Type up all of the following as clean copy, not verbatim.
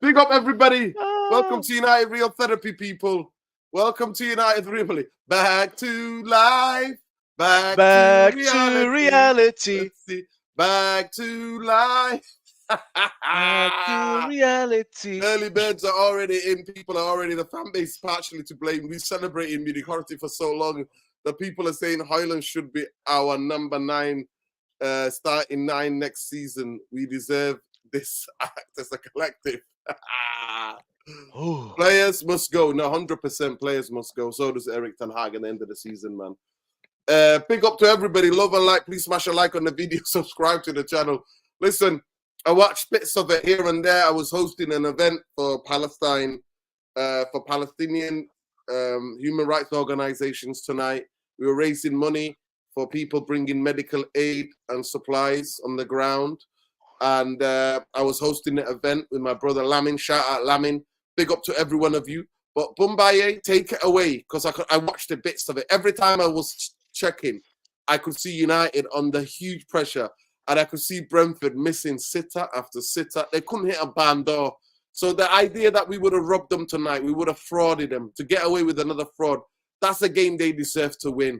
Big up, everybody. Ah. Welcome to United Real Therapy, people. Welcome to United Real. Back to life. Back to reality. Let's see. Back to life. Back to reality. Early birds are already in. People are already, the fan base is partially to blame. We celebrated mediocrity for so long. The people are saying Hoyland should be our number 9, starting 9 next season. We deserve this act as a collective. Players must go. No, 100% players must go. So does Eric Ten Hag at the end of the season, man. Big up to everybody. Love and like. Please smash a like on the video. Subscribe to the channel. Listen, I watched bits of it here and there. I was hosting an event for Palestine, for Palestinian human rights organizations tonight. We were raising money for people bringing medical aid and supplies on the ground. And I was hosting an event with my brother Lamin. Shout out Lamin. Big up to every one of you. But Bumbaye, take it away, because I watched the bits of it. Every time I was checking, I could see United under huge pressure. And I could see Brentford missing sitter after sitter. They couldn't hit a barn door. So the idea that we would have robbed them tonight, we would have frauded them to get away with another fraud, that's a game they deserve to win.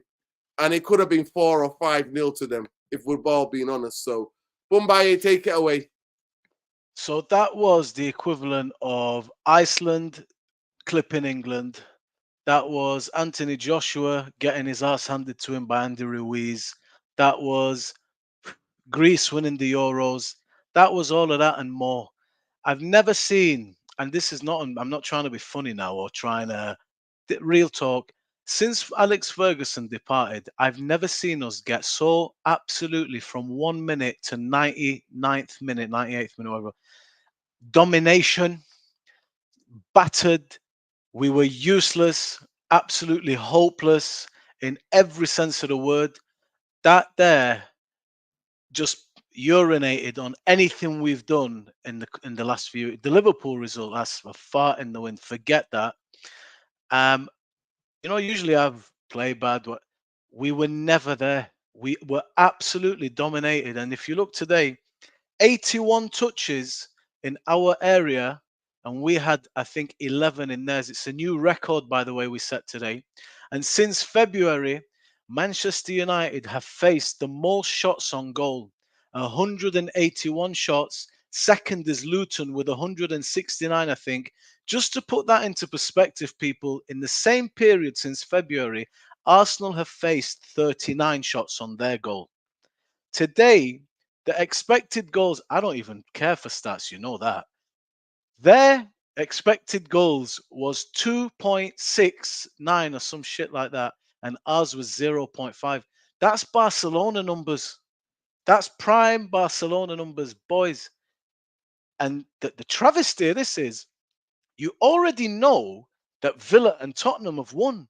And it could have been 4 or 5-0 to them, if we're all being honest. So, Bumbaye, take it away. So that was the equivalent of Iceland clipping England. That was Anthony Joshua getting his ass handed to him by Andy Ruiz. That was Greece winning the Euros. That was all of that and more. I've never seen, and this is not, I'm not trying to be funny now or trying to, real talk. Since Alex Ferguson departed, I've never seen us get so absolutely from 1 minute to 99th minute, 98th minute, whatever. Domination, battered. We were useless, absolutely hopeless in every sense of the word. That there just urinated on anything we've done in the last few. The Liverpool result, that's a fart in the wind. Forget that. You know, usually I've played bad. We were never there. We were absolutely dominated. And if you look today, 81 touches in our area, and we had, I think, 11 in theirs. It's a new record, by the way, we set today. And since February, Manchester United have faced the most shots on goal, 181 shots. Second is Luton with 169, I think. Just to put that into perspective, people, in the same period since February, Arsenal have faced 39 shots on their goal. Today, the expected goals, I don't even care for stats, you know that. Their expected goals was 2.69 or some shit like that, and ours was 0.5. That's Barcelona numbers. That's prime Barcelona numbers, boys. And the travesty of this is, you already know that Villa and Tottenham have won.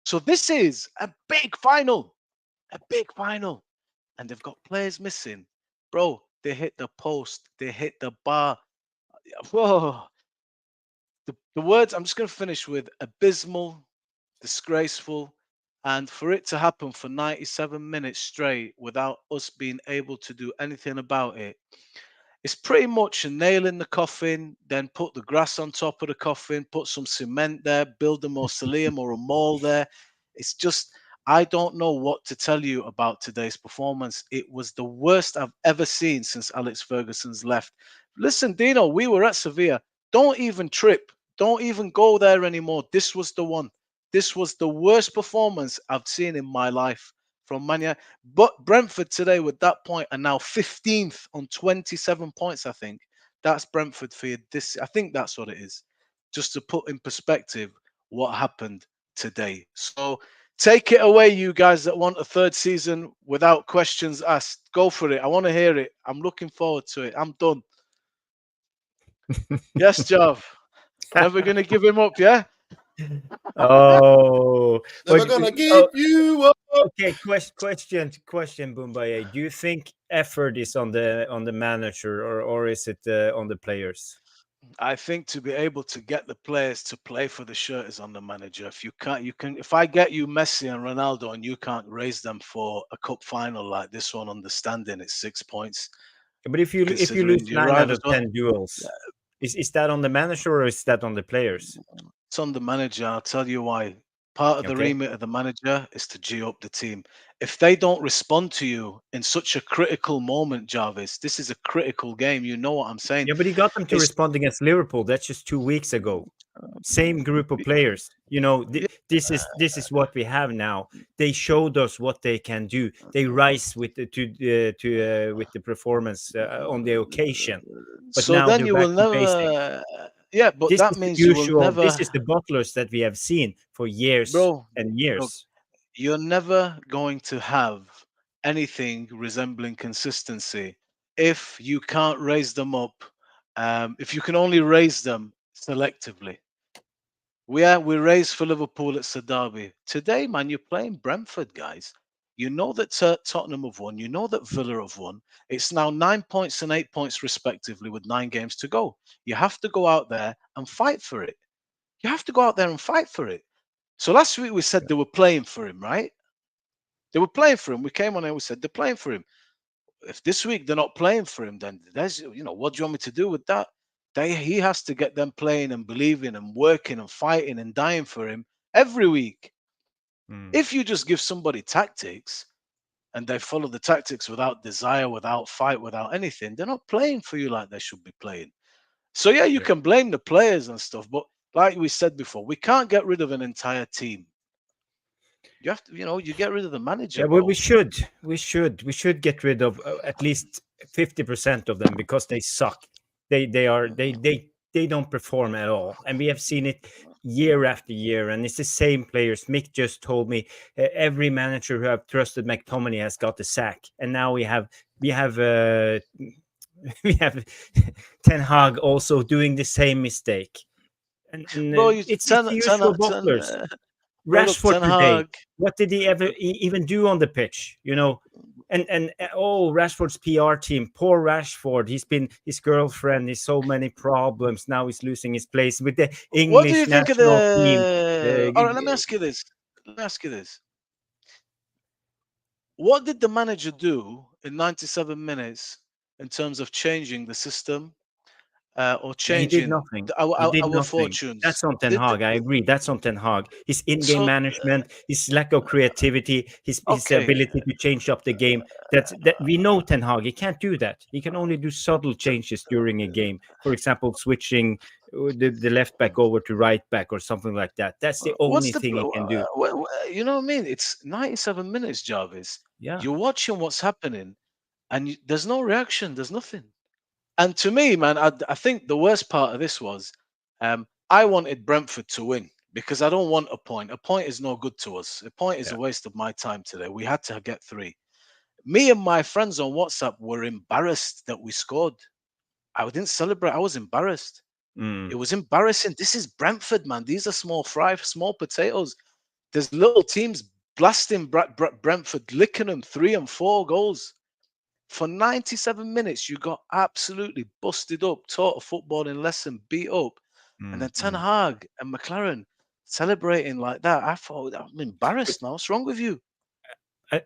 So this is a big final. A big final. And they've got players missing. Bro, they hit the post. They hit the bar. Whoa. The words I'm just going to finish with: abysmal, disgraceful, and for it to happen for 97 minutes straight without us being able to do anything about it, it's pretty much a nail in the coffin, then put the grass on top of the coffin, put some cement there, build a mausoleum or a mall there. It's just, I don't know what to tell you about today's performance. It was the worst I've ever seen since Alex Ferguson's left. Listen, Dino, we were at Sevilla. Don't even trip. Don't even go there anymore. This was the one. This was the worst performance I've seen in my life from Man United. But Brentford today, with that point, are now 15th on 27 points, I think. That's Brentford for you. I think that's what it is. Just to put in perspective what happened today. So take it away, you guys that want a third season without questions asked. Go for it. I want to hear it. I'm looking forward to it. I'm done. Yes, Jav. Never going to give him up, yeah? Oh, Never gonna give you up. Okay, question, Bumbaye. Do you think effort is on the manager or is it on the players? I think to be able to get the players to play for the shirt is on the manager. If you can't, you can. If I get you Messi and Ronaldo and you can't raise them for a cup final like this one, understanding it's 6 points. But if you lose 9 out of 10 duels, Is that on the manager or is that on the players? It's on the manager. I'll tell you why. Part of the Okay. remit of the manager is to G up the team. If they don't respond to you in such a critical moment, Jarvis, this is a critical game. You know what I'm saying? Yeah, but he got them to It's respond against Liverpool. That's just 2 weeks ago. Same group of players. You know, yeah, this is what we have now. They showed us what they can do. They rise with the with the performance on the occasion. But so now then they're you back will to basic. never. Yeah, but This that is the means you will usual. This never, is the butlers that we have seen for years bro. and Look, years. you're never going to have anything resembling consistency if you can't raise them up. If you can only raise them selectively. We raised for Liverpool at Derby. Today, man, you're playing Brentford, guys. You know that Tottenham have won. You know that Villa have won. It's now 9 points and 8 points, respectively, with 9 games to go. You have to go out there and fight for it. You have to go out there and fight for it. So last week we said they were playing for him, right? They were playing for him. We came on and we said they're playing for him. If this week they're not playing for him, then there's, what do you want me to do with that? He has to get them playing and believing and working and fighting and dying for him every week. Mm. If you just give somebody tactics and they follow the tactics without desire, without fight, without anything, they're not playing for you like they should be playing. So yeah, you Yeah. can blame the players and stuff, but like we said before, we can't get rid of an entire team. You have to, you get rid of the manager, Yeah, well, bro. we should get rid of at least 50% of them because they suck. They don't perform at all, and we have seen it year after year. And it's the same players. Mick just told me every manager who have trusted McTominay has got the sack, and now we have we have Ten Hag also doing the same mistake, and Bro, you it's the usual butlers. bro, look, Rashford Ten today, Hag. what did he ever even do on the pitch? And oh, Rashford's PR team, poor Rashford. He's been his girlfriend. He's so many problems. Now he's losing his place with the What do you English think of national team. All right, let me ask you this. Let me ask you this. What did the manager do in 97 minutes in terms of changing the system or Yeah, he did changing nothing. He did our nothing. fortunes? That's on Ten Did Hag. I agree. That's on Ten Hag. His in-game so management, his lack of creativity, his okay. ability to change up the game. That we know Ten Hag. He can't do that. He can only do subtle changes during a game. For example, switching the left back over to right back or something like that. That's the What's only the thing he can do. you know what I mean? It's 97 minutes, Jarvis. Yeah. You're watching what's happening, and there's no reaction. There's nothing. And to me, man, I think the worst part of this was I wanted Brentford to win because I don't want a point. A point is no good to us. A point is Yeah. a waste of my time today. We had to get 3. Me and my friends on WhatsApp were embarrassed that we scored. I didn't celebrate. I was embarrassed. It Mm, was embarrassing. This is Brentford, man. These are small fry, small potatoes. There's little teams blasting Brentford, licking them 3 and 4 goals. For 97 minutes, you got absolutely busted up, taught a footballing lesson, beat up. And mm, then Ten mm. Hag and McLaren celebrating like that. I thought, I'm embarrassed now. What's wrong with you?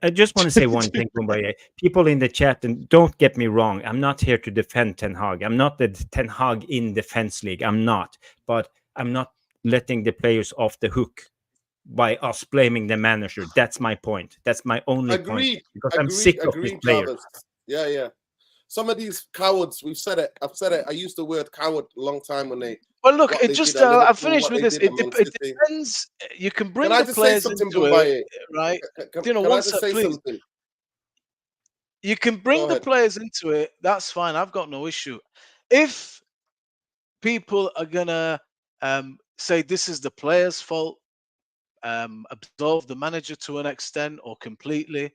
I just want to say one thing, Mumbai. People in the chat, and don't get me wrong, I'm not here to defend Ten Hag. I'm not the Ten Hag in defense league. I'm not, but I'm not letting the players off the hook by us blaming the manager. That's my point. That's my only point Agreed. because I'm Agreed. sick of these Agreed, players. Jarvis. Yeah, yeah. Some of these cowards, we've said it. I've said it. I used the word coward a long time when they Well, look, what it they did just, at I Liverpool, finished what with they this. did amongst It City. depends. You can bring Can I the just say players something, into it, Mumbai? right? Can One I just sec, say please. something? You can Go bring the ahead. players into it. That's fine. I've got no issue. If people are gonna say this is the player's fault, absolve the manager to an extent or completely,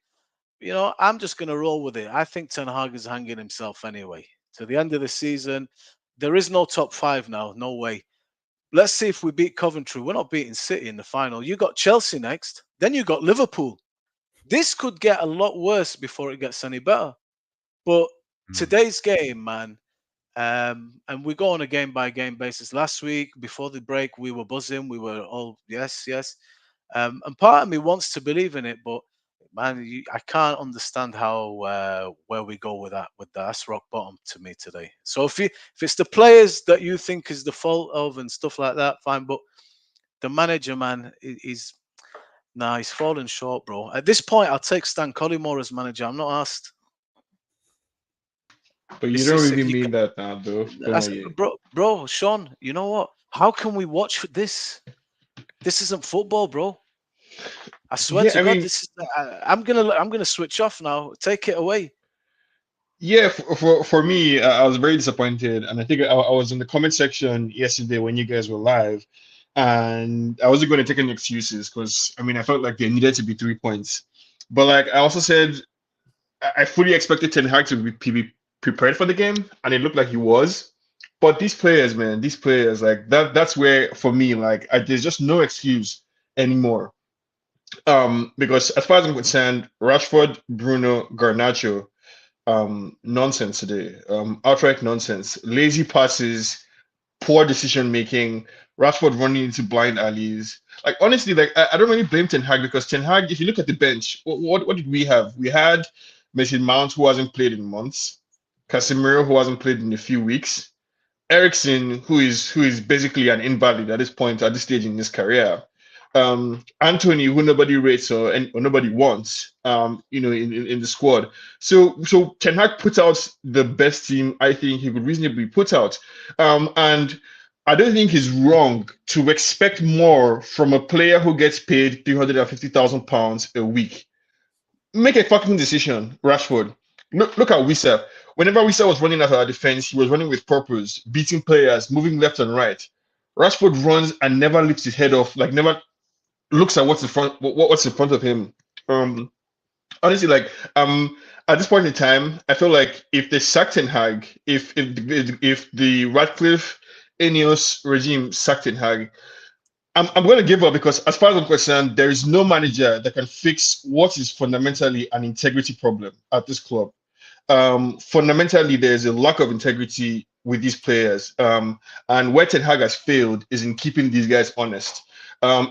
I'm just gonna roll with it. I think Ten Hag is hanging himself anyway. To the end of the season, there is no top 5 now. No way. Let's see if we beat Coventry. We're not beating City in the final. You got Chelsea next, then you got Liverpool. This could get a lot worse before it gets any better. But Mm. today's game, man, and we go on a game by game basis. Last week, before the break, we were buzzing. We were all yes, yes. And part of me wants to believe in it, but Man, I can't understand how where we go with that. That's rock bottom to me today. So if it's the players that you think is the fault of and stuff like that, fine. But the manager, man, he's fallen short, bro. At this point, I'll take Stan Collymore as manager. I'm not asked. But you It's don't just, really mean that now, though. Don't you? bro, Sean. You know what? How can we watch this? This isn't football, bro. I swear Yeah, to I God, mean, this is. I'm gonna switch off now. Take it away. yeah, for me, I was very disappointed, and I think I was in the comment section yesterday when you guys were live, and I wasn't going to take any excuses because I mean I felt like there needed to be 3 points, but like I also said, I fully expected Ten Hag to be prepared for the game, and it looked like he was. But these players, man, these players, like that's where for me, like there's just no excuse anymore. Because as far as I'm concerned, Rashford, Bruno, Garnacho, nonsense today. Outright nonsense. Lazy passes, poor decision making, Rashford running into blind alleys. Like honestly, like I don't really blame Ten Hag because Ten Hag, if you look at the bench, what did we have? We had Mason Mount who hasn't played in months, Casemiro who hasn't played in a few weeks, Ericsson who is basically an invalid at this point at this stage in his career. Anthony, who nobody rates or nobody wants, in the squad. So Ten Hag put out the best team I think he could reasonably put out, and I don't think it's wrong to expect more from a player who gets paid £350,000 a week. Make a fucking decision, Rashford. Look at Wissa. Whenever Wissa was running at our defense, he was running with purpose, beating players, moving left and right. Rashford runs and never lifts his head off, like never looks at what's in front what's in front of him. Honestly, like at this point in time, I feel like if they sacked Ten Hag, if the Radcliffe Ineos regime sacked Ten Hag, I'm going to give up because as far as I'm concerned, there is no manager that can fix what is fundamentally an integrity problem at this club. Fundamentally, there's a lack of integrity with these players. And where Ten Hag has failed is in keeping these guys honest.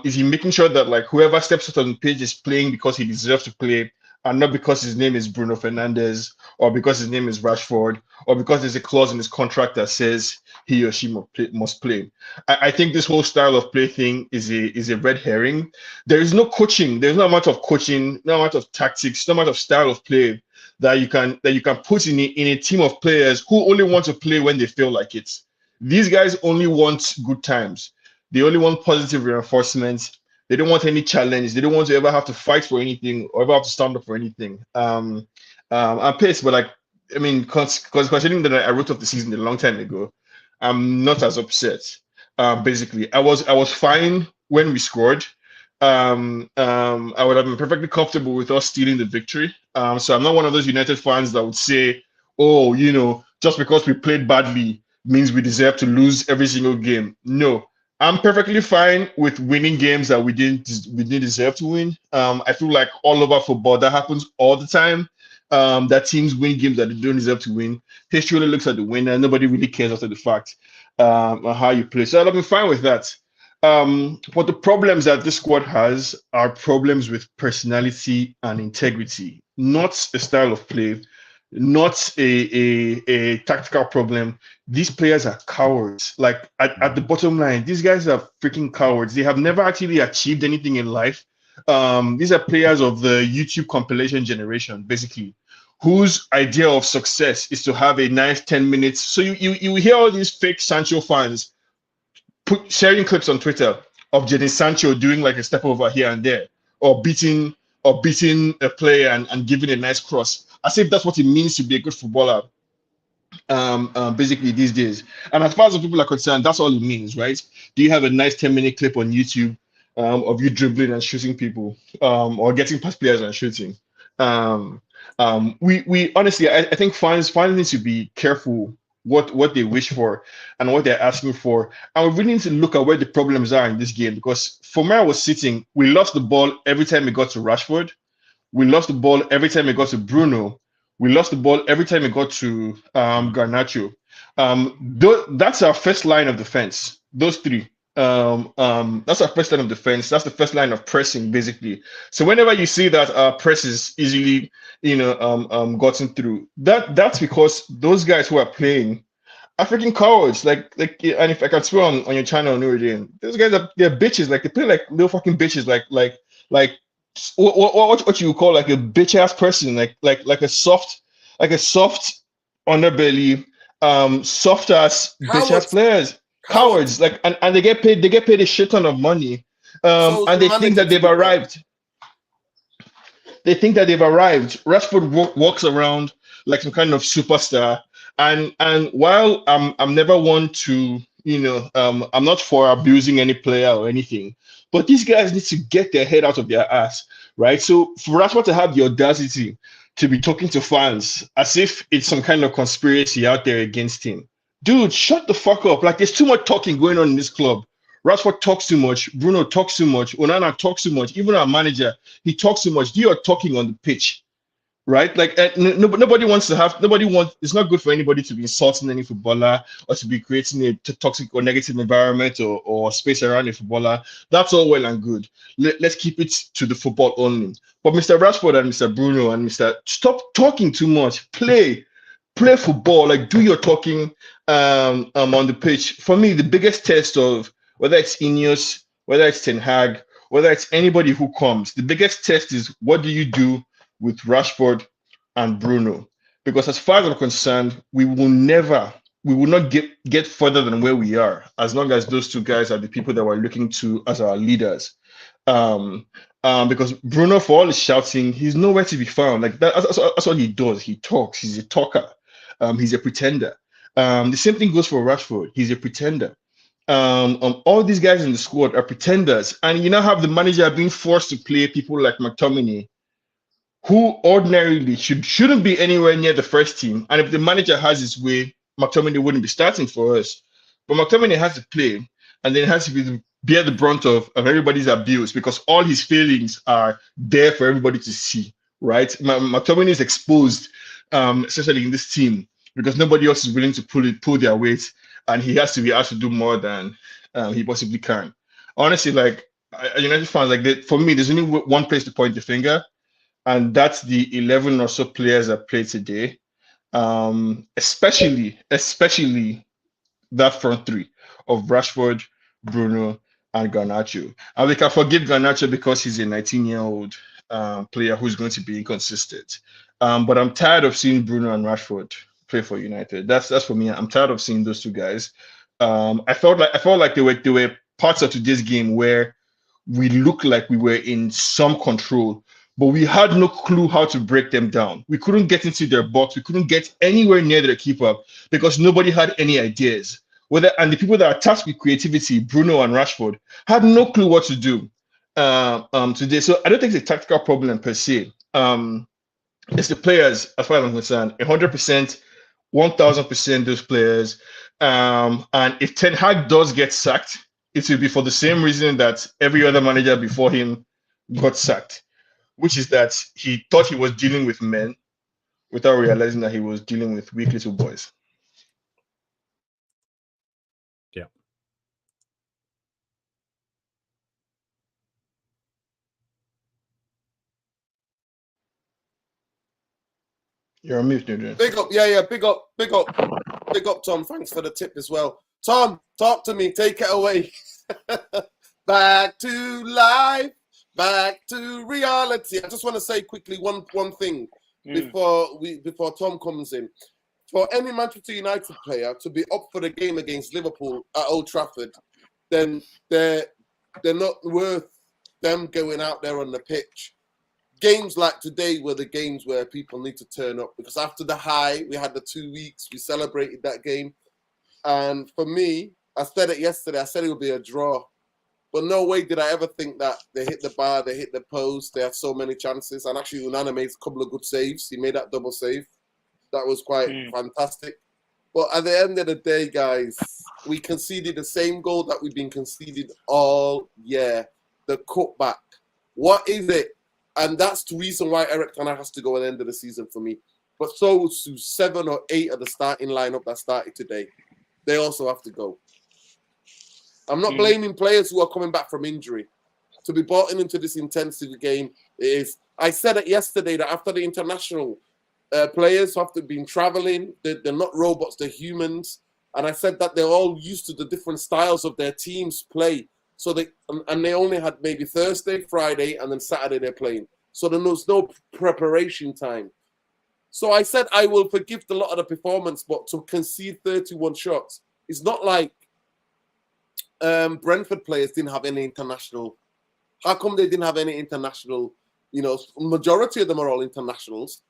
Is he making sure that like whoever steps out on the pitch is playing because he deserves to play and not because his name is Bruno Fernandes or because his name is Rashford or because there's a clause in his contract that says he or she must play. I think this whole style of play thing is a red herring. There is no coaching. There's no amount of coaching, no amount of tactics, no amount of style of play that you can put in a team of players who only want to play when they feel like it. These guys only want good times. They only want positive reinforcements. They don't want any challenge. They don't want to ever have to fight for anything or ever have to stand up for anything. I'm pissed, but like, I mean, considering that I wrote off the season a long time ago, I'm not as upset. Basically, I was fine when we scored. I would have been perfectly comfortable with us stealing the victory. So I'm not one of those United fans that would say, "Oh, just because we played badly means we deserve to lose every single game." No, I'm perfectly fine with winning games that we didn't deserve to win. I feel like all over football that happens all the time. That teams win games that they don't deserve to win. History only looks at the winner. Nobody really cares after the fact how you play. So I've been fine with that. But the problems that this squad has are problems with personality and integrity, not a style of play, not a tactical problem. These players are cowards. Like at the bottom line, these guys are freaking cowards. They have never actually achieved anything in life. These are players of the YouTube compilation generation, basically, whose idea of success is to have a nice 10 minutes. So you hear all these fake Sancho fans sharing clips on Twitter of Jadon Sancho doing like a step over here and there, or beating a player and giving a nice cross, as if that's what it means to be a good footballer. Basically these days. And as far as the people are concerned, that's all it means, right? Do you have a nice 10-minute clip on YouTube of you dribbling and shooting people, or getting past players and shooting? We honestly, I think fans need to be careful what they wish for and what they're asking for. And we really need to look at where the problems are in this game, because from where I was sitting, we lost the ball every time it got to Rashford. We lost the ball every time it got to Bruno. We lost the ball every time it got to Garnacho. That's our first line of defense. Those three. That's our first line of defense. That's the first line of pressing, basically. So whenever you see that our press is easily, gotten through, that's because those guys who are playing are freaking cowards. And if I can swear on your channel, Nuruddin, those guys they're bitches. Like they play like little fucking bitches. Like what you would call like a bitch ass person. Like a soft underbelly, soft ass bitch ass Cowards, players. cowards. Cowards. Like and they get paid a shit ton of money. So is And the they think manager, that to they've be fair. arrived. They think that they've arrived. Rashford walks around like some kind of superstar, and while I'm never one to I'm not for abusing any player or anything, but these guys need to get their head out of their ass, right? So for Rashford to have the audacity to be talking to fans as if it's some kind of conspiracy out there against him, dude, shut the fuck up! Like there's too much talking going on in this club. Rashford talks too much. Bruno talks too much. Onana talks too much. Even our manager, he talks too much. You are talking on the pitch, right? Like nobody wants to have. Nobody wants. It's not good for anybody to be insulting any footballer or to be creating a toxic or negative environment or space around a footballer. That's all well and good. Let's keep it to the football only. But Mr. Rashford and Mr. Bruno and Mr. Stop talking too much. Play football. Like do your talking on the pitch. For me, the biggest test of whether it's Ineos, whether it's Ten Hag, whether it's anybody who comes, the biggest test is what do you do with Rashford and Bruno? Because as far as I'm concerned, we will not get further than where we are as long as those two guys are the people that we're looking to as our leaders. Because Bruno, for all his shouting, he's nowhere to be found. Like that's what he does. He talks. He's a talker. He's a pretender. The same thing goes for Rashford. He's a pretender. All these guys in the squad are pretenders, and you now have the manager being forced to play people like McTominay, who ordinarily shouldn't be anywhere near the first team. And if the manager has his way, McTominay wouldn't be starting for us. But McTominay has to play, and then has to bear the brunt of everybody's abuse because all his failings are there for everybody to see, right? McTominay is exposed, especially in this team, because nobody else is willing to pull their weight, and he has to be asked to do more than he possibly can. Honestly, like United fans, like for me, there's only one place to point the finger, and that's the 11 or so players that played today. Especially that front three of Rashford, Bruno, and Garnacho. And we can forgive Garnacho because he's a 19-year-old player who's going to be inconsistent. But I'm tired of seeing Bruno and Rashford play for United. That's for me. I'm tired of seeing those two guys. I felt like they were parts of today's game where we looked like we were in some control, but we had no clue how to break them down. We couldn't get into their box. We couldn't get anywhere near their keeper because nobody had any ideas. And the people that are tasked with creativity, Bruno and Rashford, had no clue what to do today. So I don't think it's a tactical problem per se. It's the players, as far as I'm concerned, 100%, 1,000% those players. And if Ten Hag does get sacked, it will be for the same reason that every other manager before him got sacked, which is that he thought he was dealing with men without realizing that he was dealing with weak little boys. Yeah. You're on mute, Nugent. Big up, big up, Tom. Thanks for the tip as well. Tom, talk to me. Take it away. Back to life. Back to reality. I just want to say quickly one thing before Tom comes in. For any Manchester United player to be up for the game against Liverpool at Old Trafford, then they're not worth them going out there on the pitch. Games like today were the games where people need to turn up, because after the high, we had the 2 weeks, we celebrated that game. And for me, I said it yesterday, I said it would be a draw. But no way did I ever think that they hit the bar, they hit the post, they had so many chances. And actually, Onana made a couple of good saves. He made that double save. That was quite fantastic. But at the end of the day, guys, we conceded the same goal that we've been conceded all year. The cutback. What is it? And that's the reason why Eric Ten Hag has to go at the end of the season for me. But so to 7 or 8 of the starting lineup that started today, they also have to go. I'm not blaming players who are coming back from injury. To be brought into this intensive game is. I said it yesterday that after the international players have to been traveling, they're not robots, they're humans. And I said that they're all used to the different styles of their teams play. So they only had maybe Thursday, Friday, and then Saturday they're playing. So there was no preparation time. So I said I will forgive a lot of the performance, but to concede 31 shots, it's not like Brentford players didn't have any international. How come they didn't have any international? You know, majority of them are all internationals.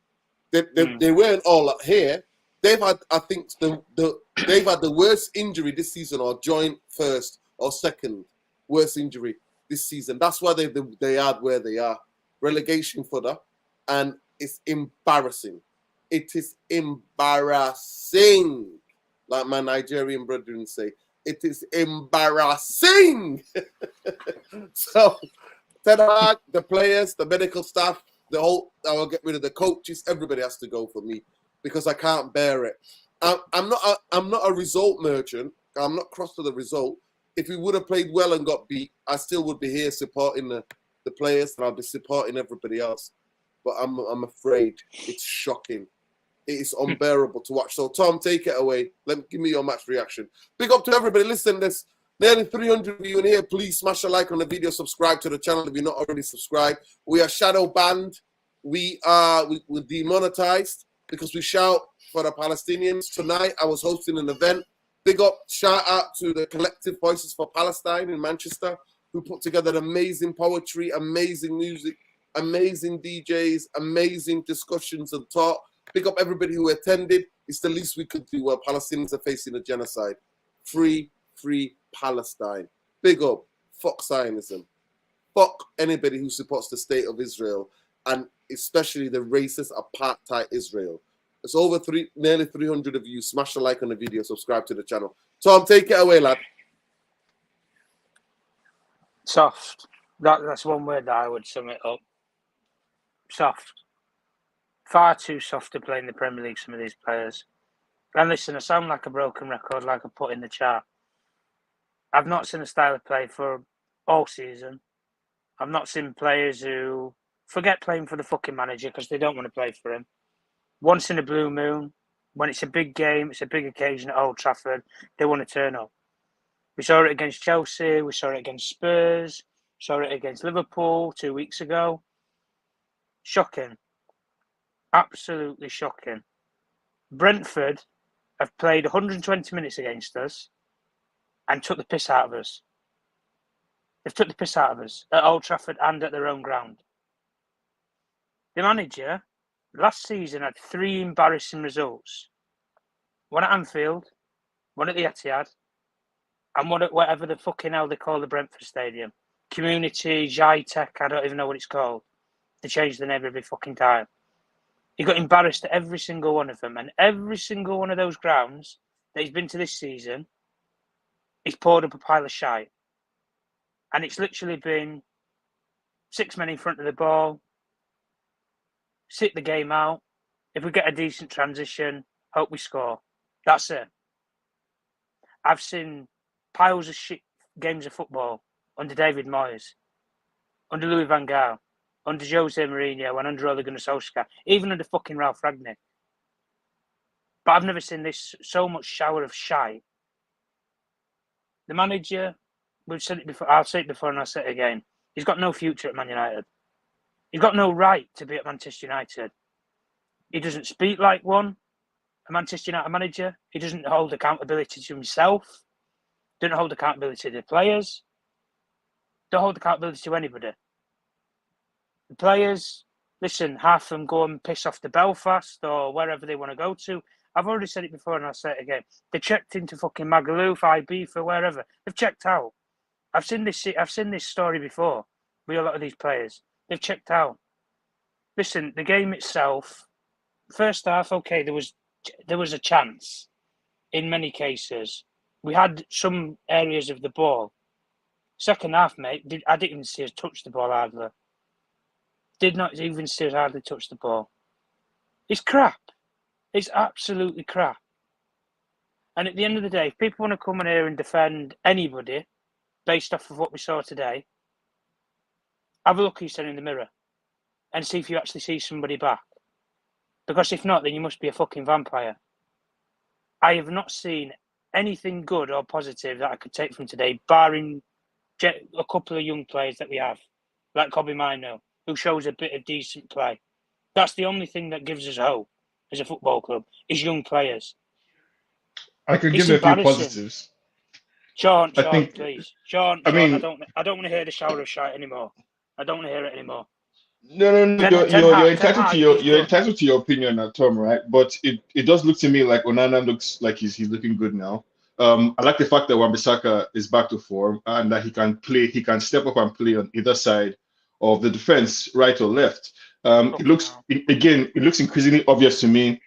They weren't all here. They've had, I think, they've had the worst injury this season, or joint first or second worst injury this season. That's why they are where they are. Relegation fodder, and it's embarrassing. It is embarrassing, like my Nigerian brethren say. It is embarrassing. So, Ten Hag, the players, the medical staff, I will get rid of the coaches. Everybody has to go for me because I can't bear it. I'm not a result merchant. I'm not cross to the result. If we would have played well and got beat, I still would be here supporting the players, and I'll be supporting everybody else. But I'm afraid it's shocking. It is unbearable to watch. So Tom, take it away. Give me your match reaction. Big up to everybody. Listen, there's nearly 300 of you in here. Please smash a like on the video. Subscribe to the channel if you're not already subscribed. We are shadow banned. We're demonetized because we shout for the Palestinians. Tonight I was hosting an event. Big up, shout out to the Collective Voices for Palestine in Manchester, who put together amazing poetry, amazing music, amazing DJs, amazing discussions and talk. Pick up everybody who attended. It's the least we could do while Palestinians are facing a genocide. Free Palestine. Big up. Fuck Zionism. Fuck anybody who supports the state of Israel, and especially the racist apartheid Israel. It's over nearly 300 of you. Smash a like on the video. Subscribe to the channel. Tom, take it away, lad. Soft. That's one word that I would sum it up. Soft. Far too soft to play in the Premier League, some of these players. And listen, I sound like a broken record, like I put in the chart. I've not seen a style of play for all season. I've not seen players who forget playing for the fucking manager because they don't want to play for him. Once in a blue moon, when it's a big game, it's a big occasion at Old Trafford, they want to turn up. We saw it against Chelsea, we saw it against Spurs, saw it against Liverpool 2 weeks ago. Shocking. Absolutely shocking. Brentford have played 120 minutes against us and took the piss out of us. They've took the piss out of us at Old Trafford and at their own ground. The manager last season had 3 embarrassing results. One at Anfield, one at the Etihad, and one at whatever the fucking hell they call the Brentford Stadium. Community, Jai-Tech, I don't even know what it's called. They change the name every fucking time. He got embarrassed at every single one of them, and every single one of those grounds that he's been to this season, he's poured up a pile of shite. And it's literally been 6 men in front of the ball, sit the game out. If we get a decent transition, hope we score. That's it. I've seen piles of shit games of football under David Moyes, under Louis van Gaal, under Jose Mourinho, and under Ole Gunnar Solskjaer, even under fucking Ralph Ragnick. But I've never seen this so much shower of shite. The manager, we've said it before, I'll say it before and I'll say it again. He's got no future at Man United. He's got no right to be at Manchester United. He doesn't speak like one, a Manchester United manager. He doesn't hold accountability to himself. Doesn't hold accountability to the players. Don't hold accountability to anybody. The players, listen, half of them go and piss off to Belfast or wherever they want to go to. I've already said it before and I'll say it again. They checked into fucking Magaluf, Ibiza, wherever. They've checked out. I've seen this story before with a lot of these players. They've checked out. Listen, the game itself, first half, okay, there was a chance in many cases. We had some areas of the ball. Second half, mate, I didn't even see us touch the ball hardly. Did not even see us hardly touch the ball. It's crap. It's absolutely crap. And at the end of the day, if people want to come in here and defend anybody, based off of what we saw today, have a look at yourself in the mirror and see if you actually see somebody back. Because if not, then you must be a fucking vampire. I have not seen anything good or positive that I could take from today, barring a couple of young players that we have, like Kobe Mino, who shows a bit of decent play. That's the only thing that gives us hope as a football club, is young players. I could It's give a few embarrassing. positives. Sean, I think, please. Sean, I I mean, don't want to hear the shower of shite anymore. I don't want to hear it anymore. no. You're entitled to Ten you're Hag, entitled to your opinion, Tom, right? But it does look to me like Onana looks like he's looking good now. I like the fact that Wan-Bissaka is back to form and that he can step up and play on either side of the defense, right or left. It looks increasingly obvious to me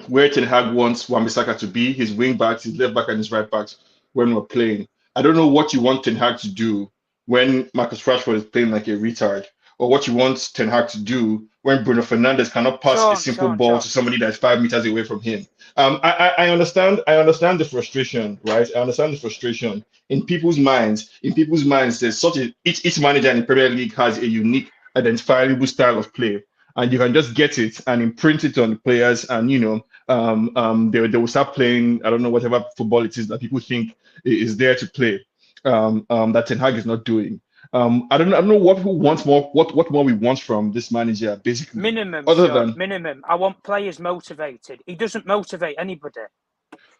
where Ten Hag wants Wan-Bissaka to be, his wing backs, his left back, and his right backs when we're playing. I don't know what you want Ten Hag to do when Marcus Rashford is playing like a retard, or what you want Ten Hag to do when Bruno Fernandes cannot pass a simple ball to somebody that's 5 meters away from him. I understand the frustration, right? I understand the frustration in people's minds. There's such each manager in the Premier League has a unique, identifiable style of play, and you can just get it and imprint it on the players, and they will start playing. I don't know, whatever football it is that people think is there to play. That Ten Hag is not doing. I don't know what people want more. What more we want from this manager, basically. Minimum. I want players motivated. He doesn't motivate anybody.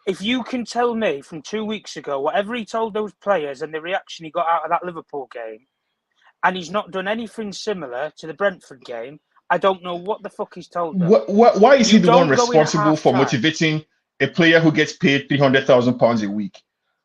If you can tell me from 2 weeks ago whatever he told those players and the reaction he got out of that Liverpool game, and he's not done anything similar to the Brentford game, I don't know what the fuck he's told them. Why is he the one responsible for motivating a player who gets paid £300,000 a week?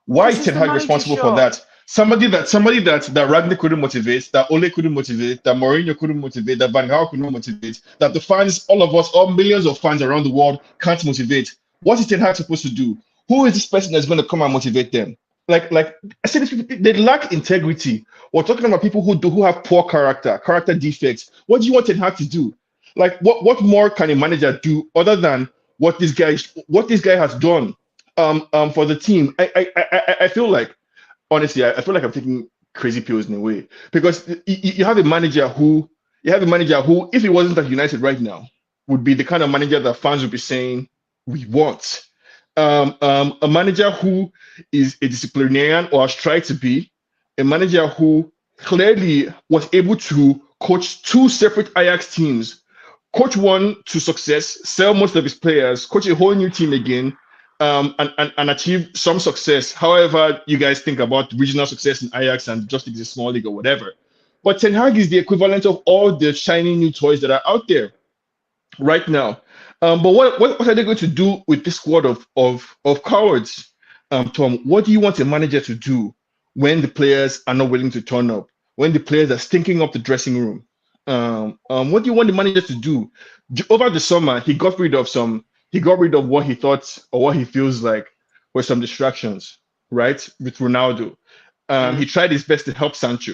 Why is Ten Hag responsible for that? Somebody that Ragnick couldn't motivate, that Ole couldn't motivate, that Mourinho couldn't motivate, that Van Gaal couldn't motivate, that the fans, all of us, all millions of fans around the world can't motivate. What is Ten Hag supposed to do? Who is this person that's going to come and motivate them? Like I said, they lack integrity. We're talking about people who have poor character defects. What do you want Ten Hag to do? Like, what more can a manager do other than what this guy has done for the team? I feel like, honestly, I feel like I'm taking crazy pills in a way, because you have a manager who, if he wasn't at United right now, would be the kind of manager that fans would be saying we want. A manager who is a disciplinarian, or has tried to be, a manager who clearly was able to coach 2 separate Ajax teams, coach one to success, sell most of his players, coach a whole new team again, and achieve some success. However you guys think about regional success in Ajax and just it's a small league or whatever. But Ten Hag is the equivalent of all the shiny new toys that are out there right now. But what are they going to do with this squad of cowards, Tom? What do you want a manager to do when the players are not willing to turn up? When the players are stinking up the dressing room? What do you want the manager to do? Over the summer, he got rid of what he thought, or what he feels like were some distractions, right? With Ronaldo. He tried his best to help Sancho,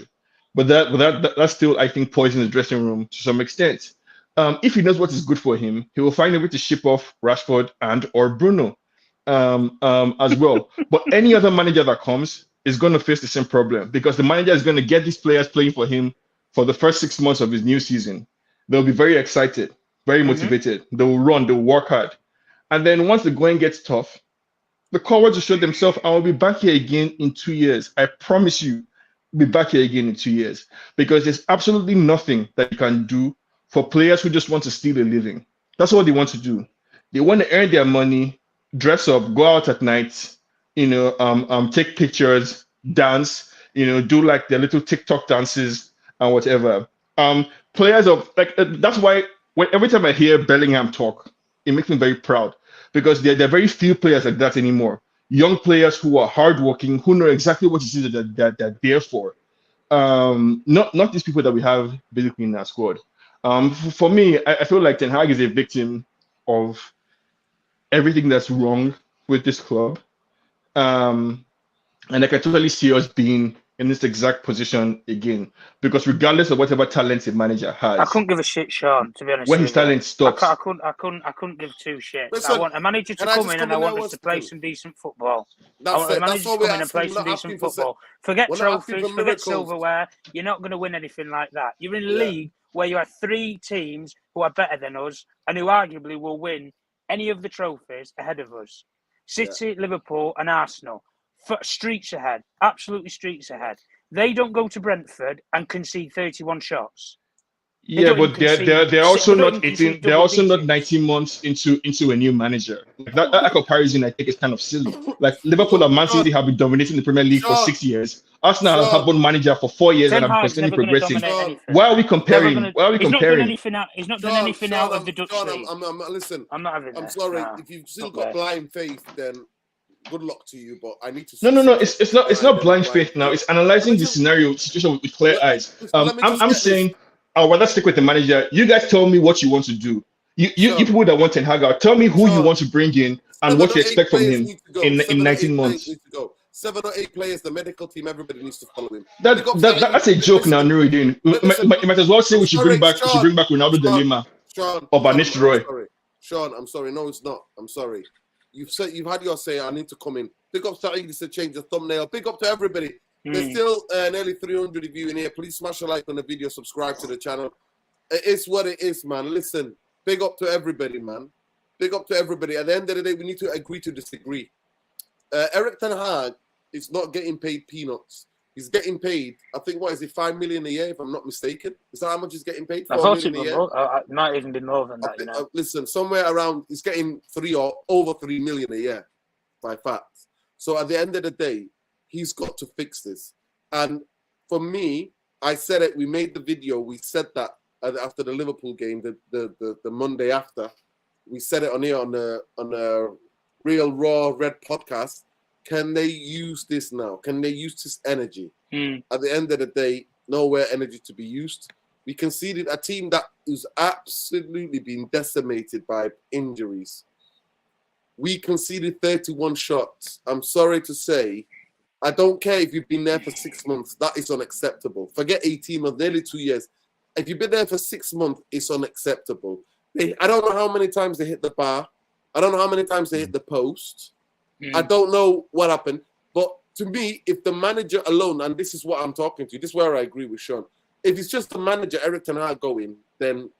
but that still, I think, poisoned the dressing room to some extent. If he knows what is good for him, he will find a way to ship off Rashford and or Bruno as well. But any other manager that comes is going to face the same problem, because the manager is going to get these players playing for him for the first 6 months of his new season. They'll be very excited, very motivated. They will run, they will work hard. And then once the going gets tough, the cowards will show themselves. I will be back here again in 2 years. I promise you, I'll be back here again in 2 years, because there's absolutely nothing that you can do for players who just want to steal a living. That's what they want to do. They want to earn their money, dress up, go out at night, take pictures, dance, do like their little TikTok dances and whatever. Players of that's why every time I hear Bellingham talk, it makes me very proud, because there are very few players like that anymore. Young players who are hardworking, who know exactly what it is that they're there for. Not these people that we have basically in our squad. For me, I feel like Ten Hag is a victim of everything that's wrong with this club. And I can totally see us being in this exact position again, because regardless of whatever talent a manager has, I couldn't give a shit, Sean. To be honest, when his talent stops, I couldn't give two shits. Listen, I want a manager to can I come just in, come and I in there want us one to play second? some decent football. I That's want a it. That's manager all to we're come in and play asking. We're some not decent asking for football. Forget we're not asking trophies, for forget miracles. silverware. You're not going to win anything like that. You're in a Yeah. league where you have 3 teams who are better than us and who arguably will win any of the trophies ahead of us. City, Liverpool, and Arsenal. Streets ahead. Absolutely streets ahead. They don't go to Brentford and concede 31 shots. They yeah, don't even but concede. they're also They don't not even 18. concede They're double also not digits. 19 months into a new manager. Like that comparison, I think, is kind of silly. Like Liverpool and Man City have been dominating the Premier League for Sean, 6 years. Arsenal has had Sean, one manager for 4 years Ten and have been Hag's constantly never going to progressing. dominate Sean, anything. Why are we Never comparing? going to. Why are we He's not done comparing? anything out. He's not done anything out of the Dutch league. I'm listen. I'm not having I'm this. sorry. Nah, If you've still not got there. blind faith, then good luck to you. But I need to No, see no, no. something It's not behind them blind faith now. faith. It's analyzing the Let me scenario situation with clear just, eyes. let me just I'm get this. saying I'd rather stick with the manager. You guys tell me what you want to do. You Sean, people that want Ten Hag out, tell me who you Sean, want to bring in and 7 what or you 8 expect from players him need to go. in 7 or 8 19 players months. need to go. 7 or 8 players. The medical team. Everybody needs to follow him. That's a joke now, Listen, Nuruddin. You listen. might as well say I'm we should sorry, bring back Ronaldo de Sean, Lima Sean, or Banish I'm Roy. sorry. Sean, I'm sorry. No, it's not. I'm sorry. You've had your say. I need to come in. Big up to Saeed to change the thumbnail. Big up to everybody. There's still nearly 300 of you in here. Please smash a like on the video. Subscribe to the channel. It is what it is, man. Listen, big up to everybody, man. Big up to everybody. At the end of the day, we need to agree to disagree. Eric Ten Hag is not getting paid peanuts. He's getting paid, I think, what is it, 5 million a year, if I'm not mistaken? Is that how much he's getting paid? I 4 thought million it a year? was might even be more than that, Listen, somewhere around, he's getting 3 or over 3 million a year, by fact. So at the end of the day, he's got to fix this. And for me, I said it, we made the video, we said that after the Liverpool game, the Monday after, we said it on here on the Real Raw Red podcast. Can they use this now? Can they use this energy? At the end of the day, nowhere energy to be used. We conceded a team that is absolutely being decimated by injuries. We conceded 31 shots. I'm sorry to say, I don't care if you've been there for 6 months. That is unacceptable. Forget 18 months, nearly 2 years. If you've been there for 6 months, it's unacceptable. I don't know how many times they hit the bar. I don't know how many times they hit the post. I don't know what happened. But to me, if the manager alone, and this is what I'm talking to, this is where I agree with Sean. If it's just the manager, Eric Ten Hag going, then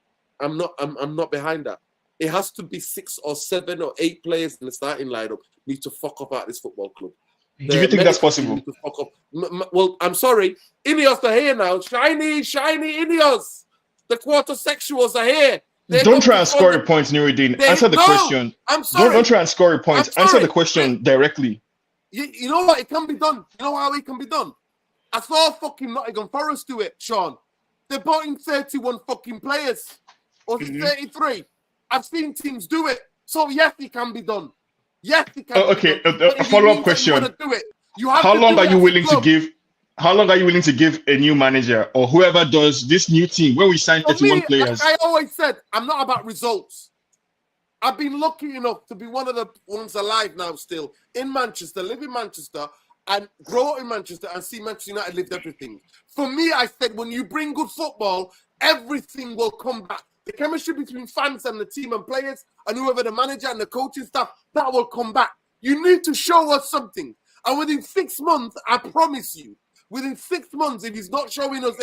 I'm not behind that. It has to be 6 or 7 or 8 players in the starting lineup need to fuck up at this football club. Do you think that's possible? Well, I'm sorry. Ineos are here now. Shiny Ineos. The quarter sexuals are here. Don't try and score your points, Nuruddin. Answer the question. I'm sorry. Don't try and score your points. Answer the question directly. You know what? It can be done. You know how it can be done? I saw fucking Nottingham Forest do it, Sean. They bought in 31 fucking players. Or 33. I've seen teams do it. So yes, it can be done. Yes, it can be okay, done. a follow-up question. How long are you willing to give? How long are you willing to give a new manager or whoever does this new team when we sign 31 players? Like I always said, I'm not about results. I've been lucky enough to be one of the ones alive now still in Manchester, live in Manchester and grow up in Manchester and see Manchester United lived everything. For me, I said, when you bring good football, everything will come back. The chemistry between fans and the team and players and whoever the manager and the coaching staff, that will come back. You need to show us something. And within 6 months, I promise you, within 6 months, if he's not showing us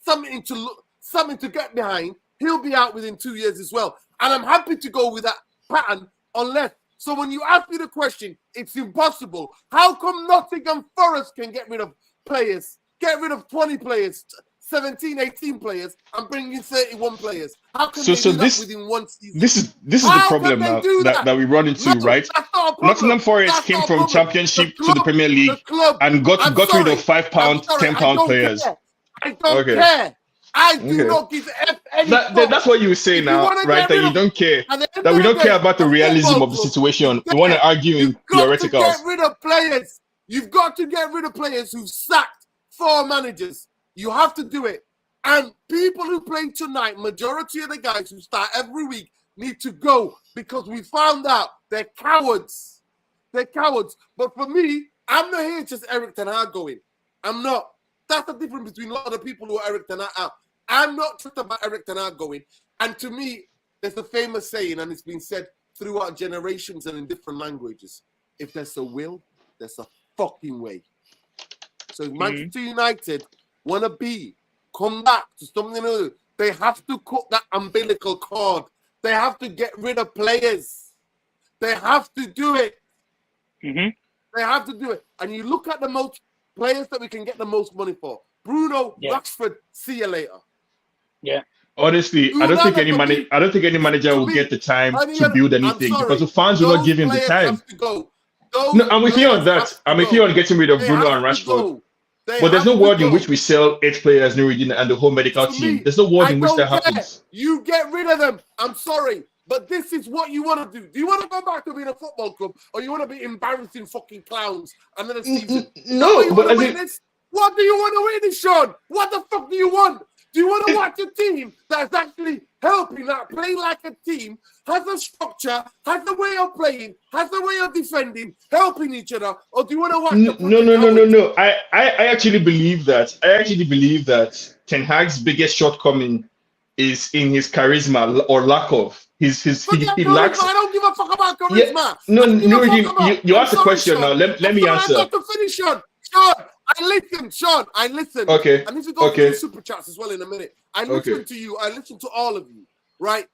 something to get behind, he'll be out within 2 years as well. And I'm happy to go with that pattern unless. So when you ask me the question, it's impossible. How come Nottingham Forest can get rid of players, get rid of 20 players, 17, 18 players, and bring in 31 players? How can they do that within 1 season? This is the problem now that we run into, right? Nottingham Forest came from Championship to the Premier League and got rid of £5, £10 players. I don't care. I do not give any fuck. That's what you say now, right? That you don't care. That we don't care about the realism of the situation. We want to argue in theoreticals. You've got to get rid of players. You've got to get rid of players who've sacked 4 managers. You have to do it. And people who play tonight, majority of the guys who start every week need to go because we found out they're cowards. They're cowards. But for me, I'm not here just Eric Ten Hag going. I'm not. That's the difference between a lot of the people who are Eric Ten Hag out. I'm not tripped about Eric Ten Hag going. And to me, there's a famous saying, and it's been said throughout generations and in different languages. If there's a will, there's a fucking way. So if Manchester United want to come back to something new, they have to cut that umbilical cord. They have to get rid of players. They have to do it. They have to do it. And you look at the most players that we can get the most money for. Bruno, Rashford, see you later. Yeah. Honestly, I don't think any manager will get the time to build anything because the fans will not give him the time. No, I'm with you on that. I'm with you on getting rid of Bruno and Rashford. But there's no world in which we sell 8 players, Nuruddin, and the whole medical team. There's no world in which that happens. You get rid of them. I'm sorry. But this is what you want to do. Do you want to go back to being a football club, or you want to be embarrassing fucking clowns and then a season? No, but what do you want to witness, Sean? What the fuck do you want? Do you want to watch a team that's actually helping, that play like a team, has a structure, has a way of playing, has a way of defending, helping each other, or do you want to watch? No. I actually believe that. Ten Hag's biggest shortcoming is in his charisma or lack of. He lacks. I don't give a fuck about charisma. Yeah, you asked a question now. Let me answer. I got to finish, Sean. Sean, I listen. Okay. I need to go through the super chats as well in a minute. I listen to you. I listen to all of you, right?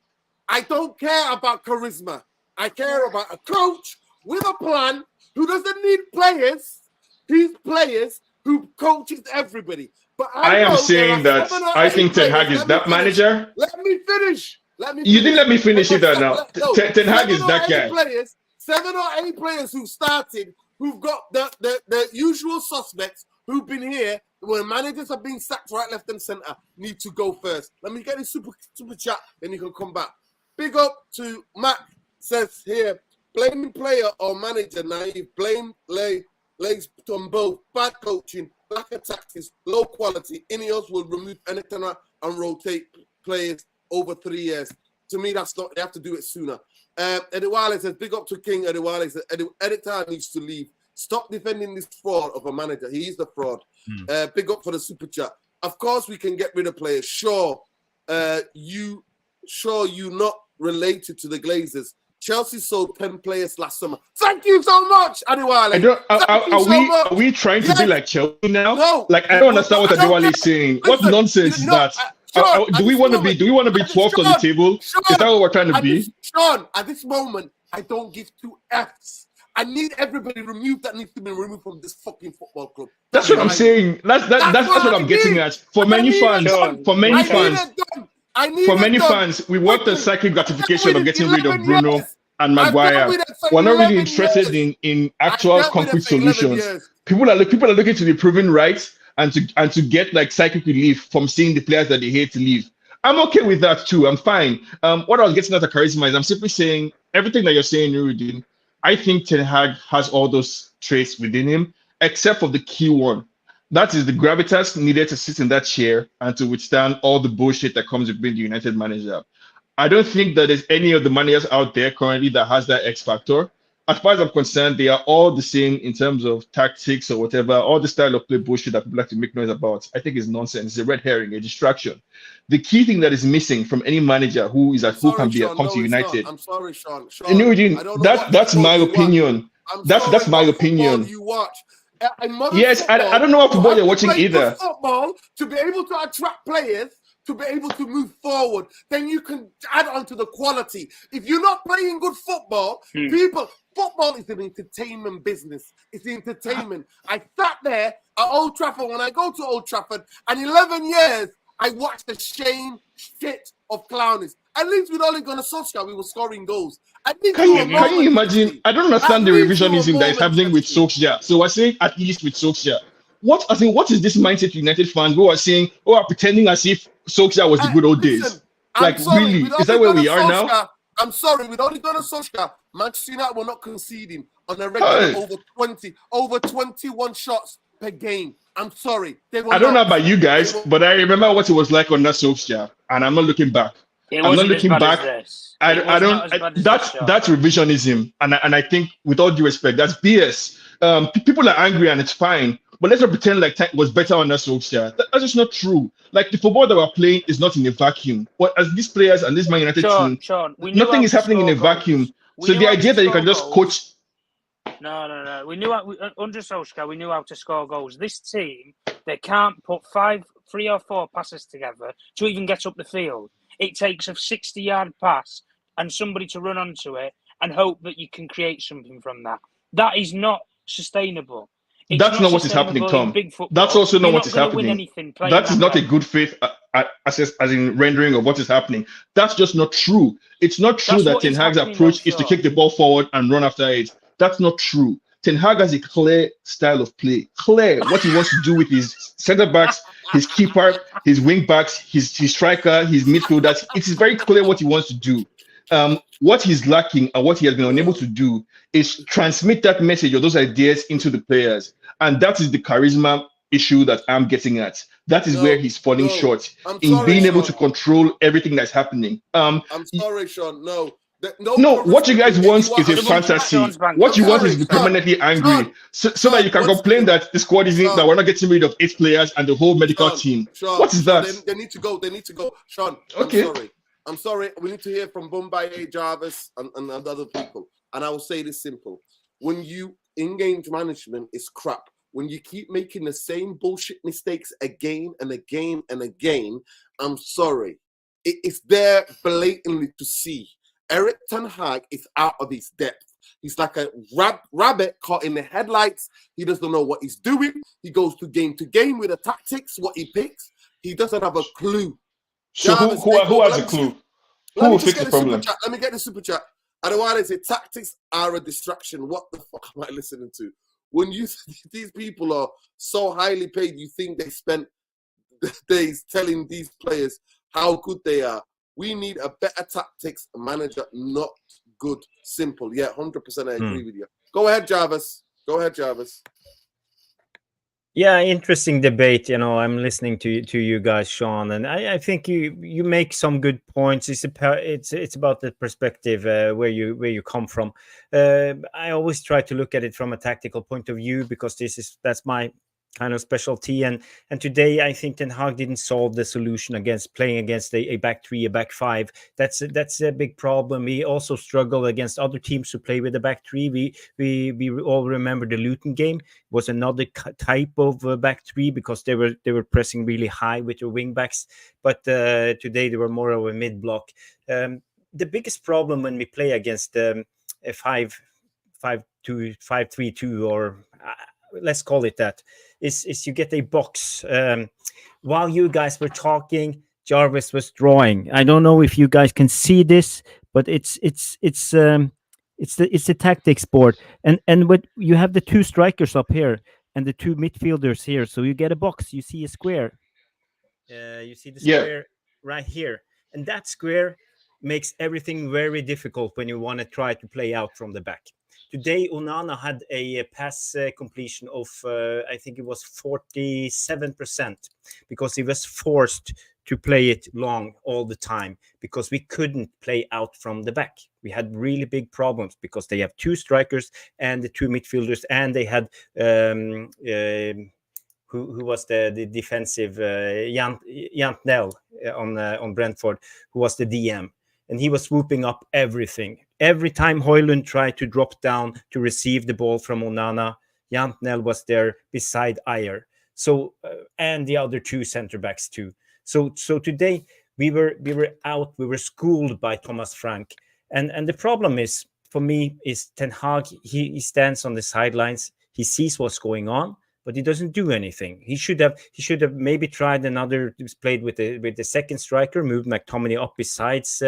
I don't care about charisma. I care about a coach with a plan who doesn't need players. He's players who coaches everybody. But I am saying that I think Ten Hag is that manager. Let me finish. You didn't let me finish either now. Ten Hag is that guy. 7 or 8 players who started, who've got the usual suspects who've been here when managers have been sacked right, left, and centre, need to go first. Let me get this super chat, then you can come back. Big up to Matt, says here, blaming player or manager naive, blame lays on both bad coaching, lack of tactics, low quality. Ineos will remove anything and rotate players over 3 years. To me, that's not, they have to do it sooner. Eddie Wiley says, big up to King. Eddie Wiley says, Eddie needs to leave. Stop defending this fraud of a manager. He is the fraud. Big up for the super chat. Of course, we can get rid of players. Sure, you not related to the Glazers. Chelsea sold 10 players last summer. Thank you so much, Adewale. Are we trying to be like Chelsea now? No. Like, I don't understand what Adewale is saying. What nonsense is that? Sean, do we want to be 12th on the table? Sean, is that what we're trying to be? Sean, at this moment, I don't give 2 Fs. I need everybody removed that needs to be removed from this fucking football club. That's what I'm saying. That's what I'm getting at. For many fans, we want the cyclic gratification of getting rid of Bruno and Maguire. We're not really interested in actual concrete solutions. People are looking to be proven right and to get like cyclic relief from seeing the players that they hate to leave. I'm okay with that too. I'm fine. What I was getting at the charisma is I'm simply saying everything that you're saying, Nuruddin. I think Ten Hag has all those traits within him, except for the key one. That is the gravitas needed to sit in that chair and to withstand all the bullshit that comes with being the United manager. I don't think that there's any of the managers out there currently that has that X factor. As far as I'm concerned, they are all the same in terms of tactics or whatever. All the style of play bullshit that people like to make noise about, I think is nonsense. It's a red herring, a distraction. The key thing that is missing from any manager who can be a come to United. I'm sorry, Sean. That's my opinion. That's my opinion. You watch. Yes, I don't know what football you're watching either. Football to be able to attract players, to be able to move forward, then you can add on to the quality. If you're not playing good football, football is an entertainment business. It's entertainment. I sat there at Old Trafford when I go to Old Trafford, and 11 years I watched the shit of clownies. At least with Ole Gunnar Solskjaer, we were scoring goals. Can you imagine? I don't understand the revisionism that is happening with Solskjaer. So I say at least with Solskjaer. What is this mindset United fans who are saying, are pretending as if Solskjaer was the good old days? Like, really? Is that where we are now? I'm sorry, with Ole Gunnar Solskjaer, Manchester United were not conceding on a regular over 21 shots per game. I'm sorry. I don't know about you guys, but I remember what it was like under Solskjaer, and I'm not looking back. I'm not looking back. That's revisionism, and I think, with all due respect, that's BS. People are angry, and it's fine. but let's not pretend like Tank was better under Solskjaer. That's just not true. Like, the football that we're playing is not in a vacuum. But as these players and this Man United team, Sean, we knew nothing how is to happening in a score vacuum. goals. We So knew the how to idea that you can score just goals. coach. No. We knew under Solskjaer, we knew how to score goals. This team, they can't put 3 or 4 passes together to even get up the field. It takes a 60-yard pass and somebody to run onto it and hope that you can create something from that. That is not sustainable. It's That's not what is happening, sustainable in Tom. big football. That's also not You're what is gonna win happening. anything playing That is not a way. good faith as in rendering of what is happening. That's just not true. It's not true That's that what Ten is Hag's happening, approach though, is to Sean. kick the ball forward and run after it. That's not true. Ten Hag has a clear style of play. Clear what he wants to do with his centre backs, his keeper, his wing backs, his striker, his midfielders. It is very clear what he wants to do. What he's lacking and what he has been unable to do is transmit that message or those ideas into the players. And that is the charisma issue that I'm getting at. That is where he's falling short in being able to control everything that's happening. I'm sorry, Sean. No, what you guys want is a fantasy. What you want is to be permanently angry, so that you can complain that the squad isn't, that we're not getting rid of 8 players and the whole medical team. What is that? They need to go. They need to go. Sean, okay. I'm sorry. We need to hear from Bombay, Jarvis, and other people. And I will say this simple. When you in-game management is crap, when you keep making the same bullshit mistakes again and again and again, I'm sorry. It's there blatantly to see. Erik Ten Hag is out of his depth. He's like a rabbit caught in the headlights. He doesn't know what he's doing. He goes to game with the tactics, what he picks. He doesn't have a clue. So who has a clue? Who will fix the problem? Let me get the super chat. Otherwise, say tactics are a distraction. What the fuck am I listening to? When these people are so highly paid, you think they spent days telling these players how good they are. We need a better tactics manager, not good. Simple. Yeah, 100% I agree with you. Go ahead, Jarvis. Yeah, interesting debate. I'm listening to you guys, Sean, and I think you make some good points. It's about the perspective where you come from. I always try to look at it from a tactical point of view because that's my kind of specialty. And today I think Ten Hag didn't solve the solution against playing against a back 3, a back 5. That's a big problem. We also struggle against other teams who play with the back 3. We all remember the Luton game was another type of back 3 because they were pressing really high with their wing backs. But today they were more of a mid block. The biggest problem when we play against a 5-2, 5-3-2, or let's call it that, is you get a box. While you guys were talking, Jarvis was drawing. I don't know if you guys can see this, but it's the tactics board, and what you have the 2 strikers up here and the 2 midfielders here. So you get a box. You see a square. You see the square right here, and that square makes everything very difficult when you want to try to play out from the back. Today, Onana had a pass completion of, I think it was 47%, because he was forced to play it long all the time because we couldn't play out from the back. We had really big problems because they have 2 strikers and the 2 midfielders, and they had who was the defensive Jantnell on Brentford, who was the DM. And he was swooping up everything. Every time Højlund tried to drop down to receive the ball from Onana, Jantnell was there beside Ayer. So and the other 2 center backs too. So today we were out. We were schooled by Thomas Frank. And the problem is, for me, is Ten Hag. He stands on the sidelines. He sees what's going on, but he doesn't do anything. He should have maybe tried another. Played with the second striker, moved McTominay up besides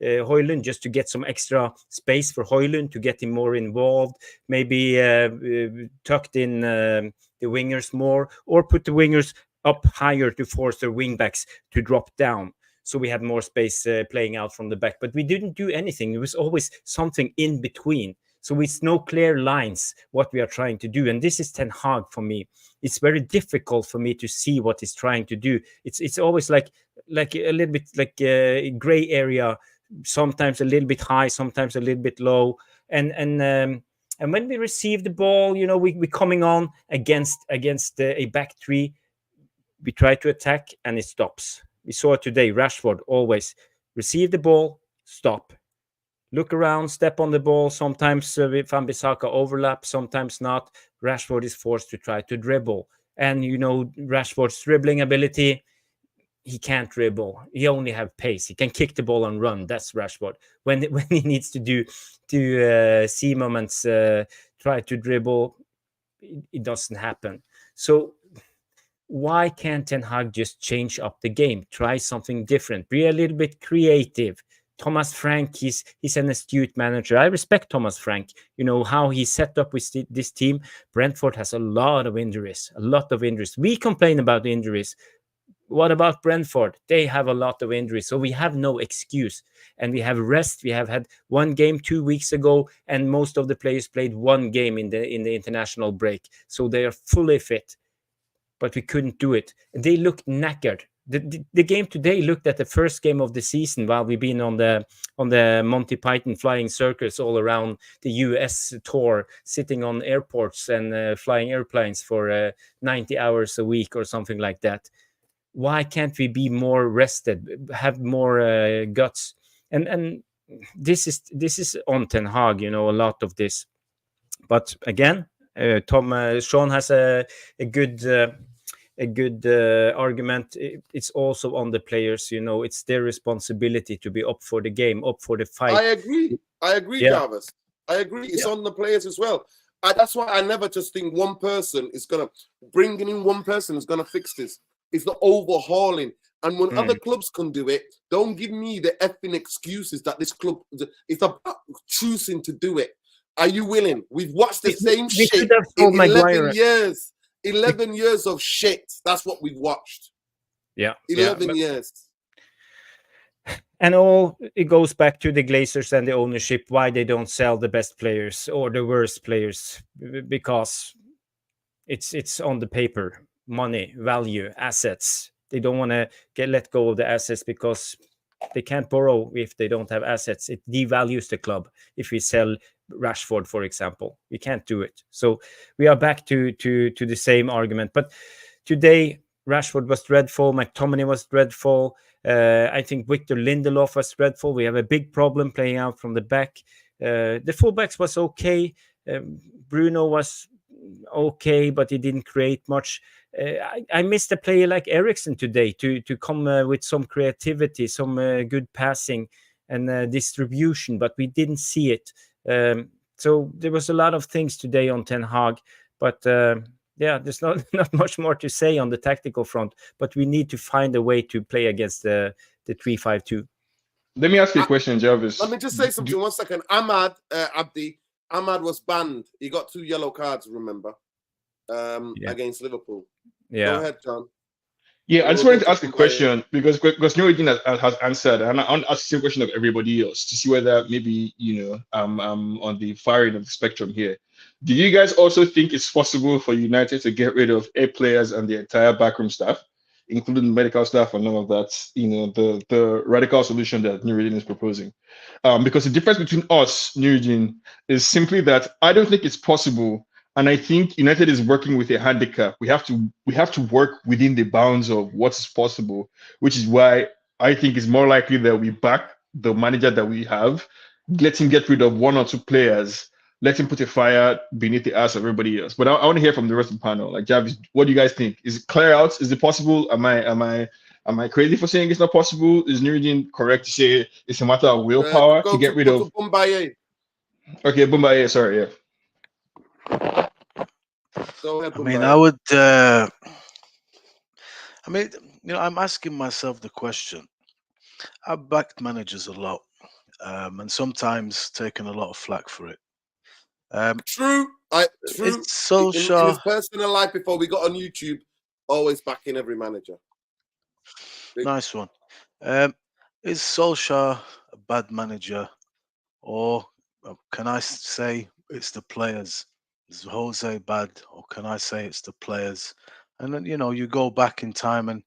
Højlund, just to get some extra space for Højlund, to get him more involved. Maybe tucked in the wingers more, or put the wingers up higher to force their wing backs to drop down, so we had more space playing out from the back. But we didn't do anything. It was always something in between. So it's no clear lines what we are trying to do. And this is Ten Hag for me. It's very difficult for me to see what he's trying to do. It's always like a little bit like a gray area, sometimes a little bit high, sometimes a little bit low. And And when we receive the ball, we're coming on against a back three. We try to attack and it stops. We saw it today. Rashford always receive the ball, stop, look around, step on the ball. Sometimes Wan-Bissaka overlap, sometimes not. Rashford is forced to try to dribble. And, Rashford's dribbling ability, he can't dribble. He only have pace. He can kick the ball and run. That's Rashford. When he needs to see moments, try to dribble, it doesn't happen. So why can't Ten Hag just change up the game, try something different, be a little bit creative? Thomas Frank, he's an astute manager. I respect Thomas Frank. How he set up with this team. Brentford has a lot of injuries. We complain about the injuries. What about Brentford? They have a lot of injuries, so we have no excuse. And we have rest. We have had one game 2 weeks ago, and most of the players played one game in the international break, so they are fully fit. But we couldn't do it. They looked knackered. The game today looked at the first game of the season while we've been on the Monty Python flying circus all around the US tour, sitting on airports and flying airplanes for 90 hours a week or something like that. Why can't we be more rested, have more guts? And this is on Ten Hag, a lot of this. But again, Sean has a good argument. It's also on the players. It's their responsibility to be up for the game, up for the fight. I agree, Yeah. Jarvis. I agree. It's on the players as well. That's why I never just think one person is gonna bringing in one person is gonna fix this. It's the overhauling. And when other clubs can do it, don't give me the effing excuses that this club. It's about choosing to do it. Are you willing? We've watched the same shit in 11 years. 11 years of shit. That's what we've watched. Yeah. 11 years. And it goes back to the Glazers and the ownership, why they don't sell the best players or the worst players, because it's on the paper, money, value, assets. They don't want to let go of the assets because they can't borrow if they don't have assets. It devalues the club if we sell Rashford, for example. We can't do it. So we are back to the same argument. But today, Rashford was dreadful. McTominay was dreadful. I think Victor Lindelof was dreadful. We have a big problem playing out from the back. The fullbacks was okay. Bruno was okay, but he didn't create much. I missed a player like Eriksen today to come with some creativity, some good passing and distribution, but we didn't see it. So there was a lot of things today on Ten Hag, but there's not much more to say on the tactical front, but we need to find a way to play against the 3-5-2. Let me ask you a question, Jarvis. Let me just say something. 1 second. Ahmad was banned. He got 2 yellow cards, remember, against Liverpool. Yeah. Go ahead, John. Yeah, I just wanted to ask a question because Nuruddin has answered, and I want to ask the same question of everybody else to see whether maybe I'm on the far end of the spectrum here. Do you guys also think it's possible for United to get rid of 8 players and the entire backroom staff, including the medical staff and all of that? The radical solution that Nuruddin is proposing, because the difference between us, Nuruddin, is simply that I don't think it's possible. And I think United is working with a handicap. We have to work within the bounds of what's possible, which is why I think it's more likely that we back the manager that we have, let him get rid of 1 or 2 players, let him put a fire beneath the ass of everybody else. But I want to hear from the rest of the panel. Like Jarvis, what do you guys think? Is it clear out? Is it possible? Am I crazy for saying it's not possible? Is Nuruddin correct to say it's a matter of willpower to get rid of? Mbaye. Okay, Mbaye. Sorry, yeah. Go ahead, I mean, I'm asking myself the question. I've backed managers a lot, and sometimes taken a lot of flack for it. True. It's Solskjaer. In his personal life, before we got on YouTube, always backing every manager. Nice one. Is Solskjaer a bad manager, or can I say it's the players? Is Jose bad, or can I say it's the players? And then you go back in time, and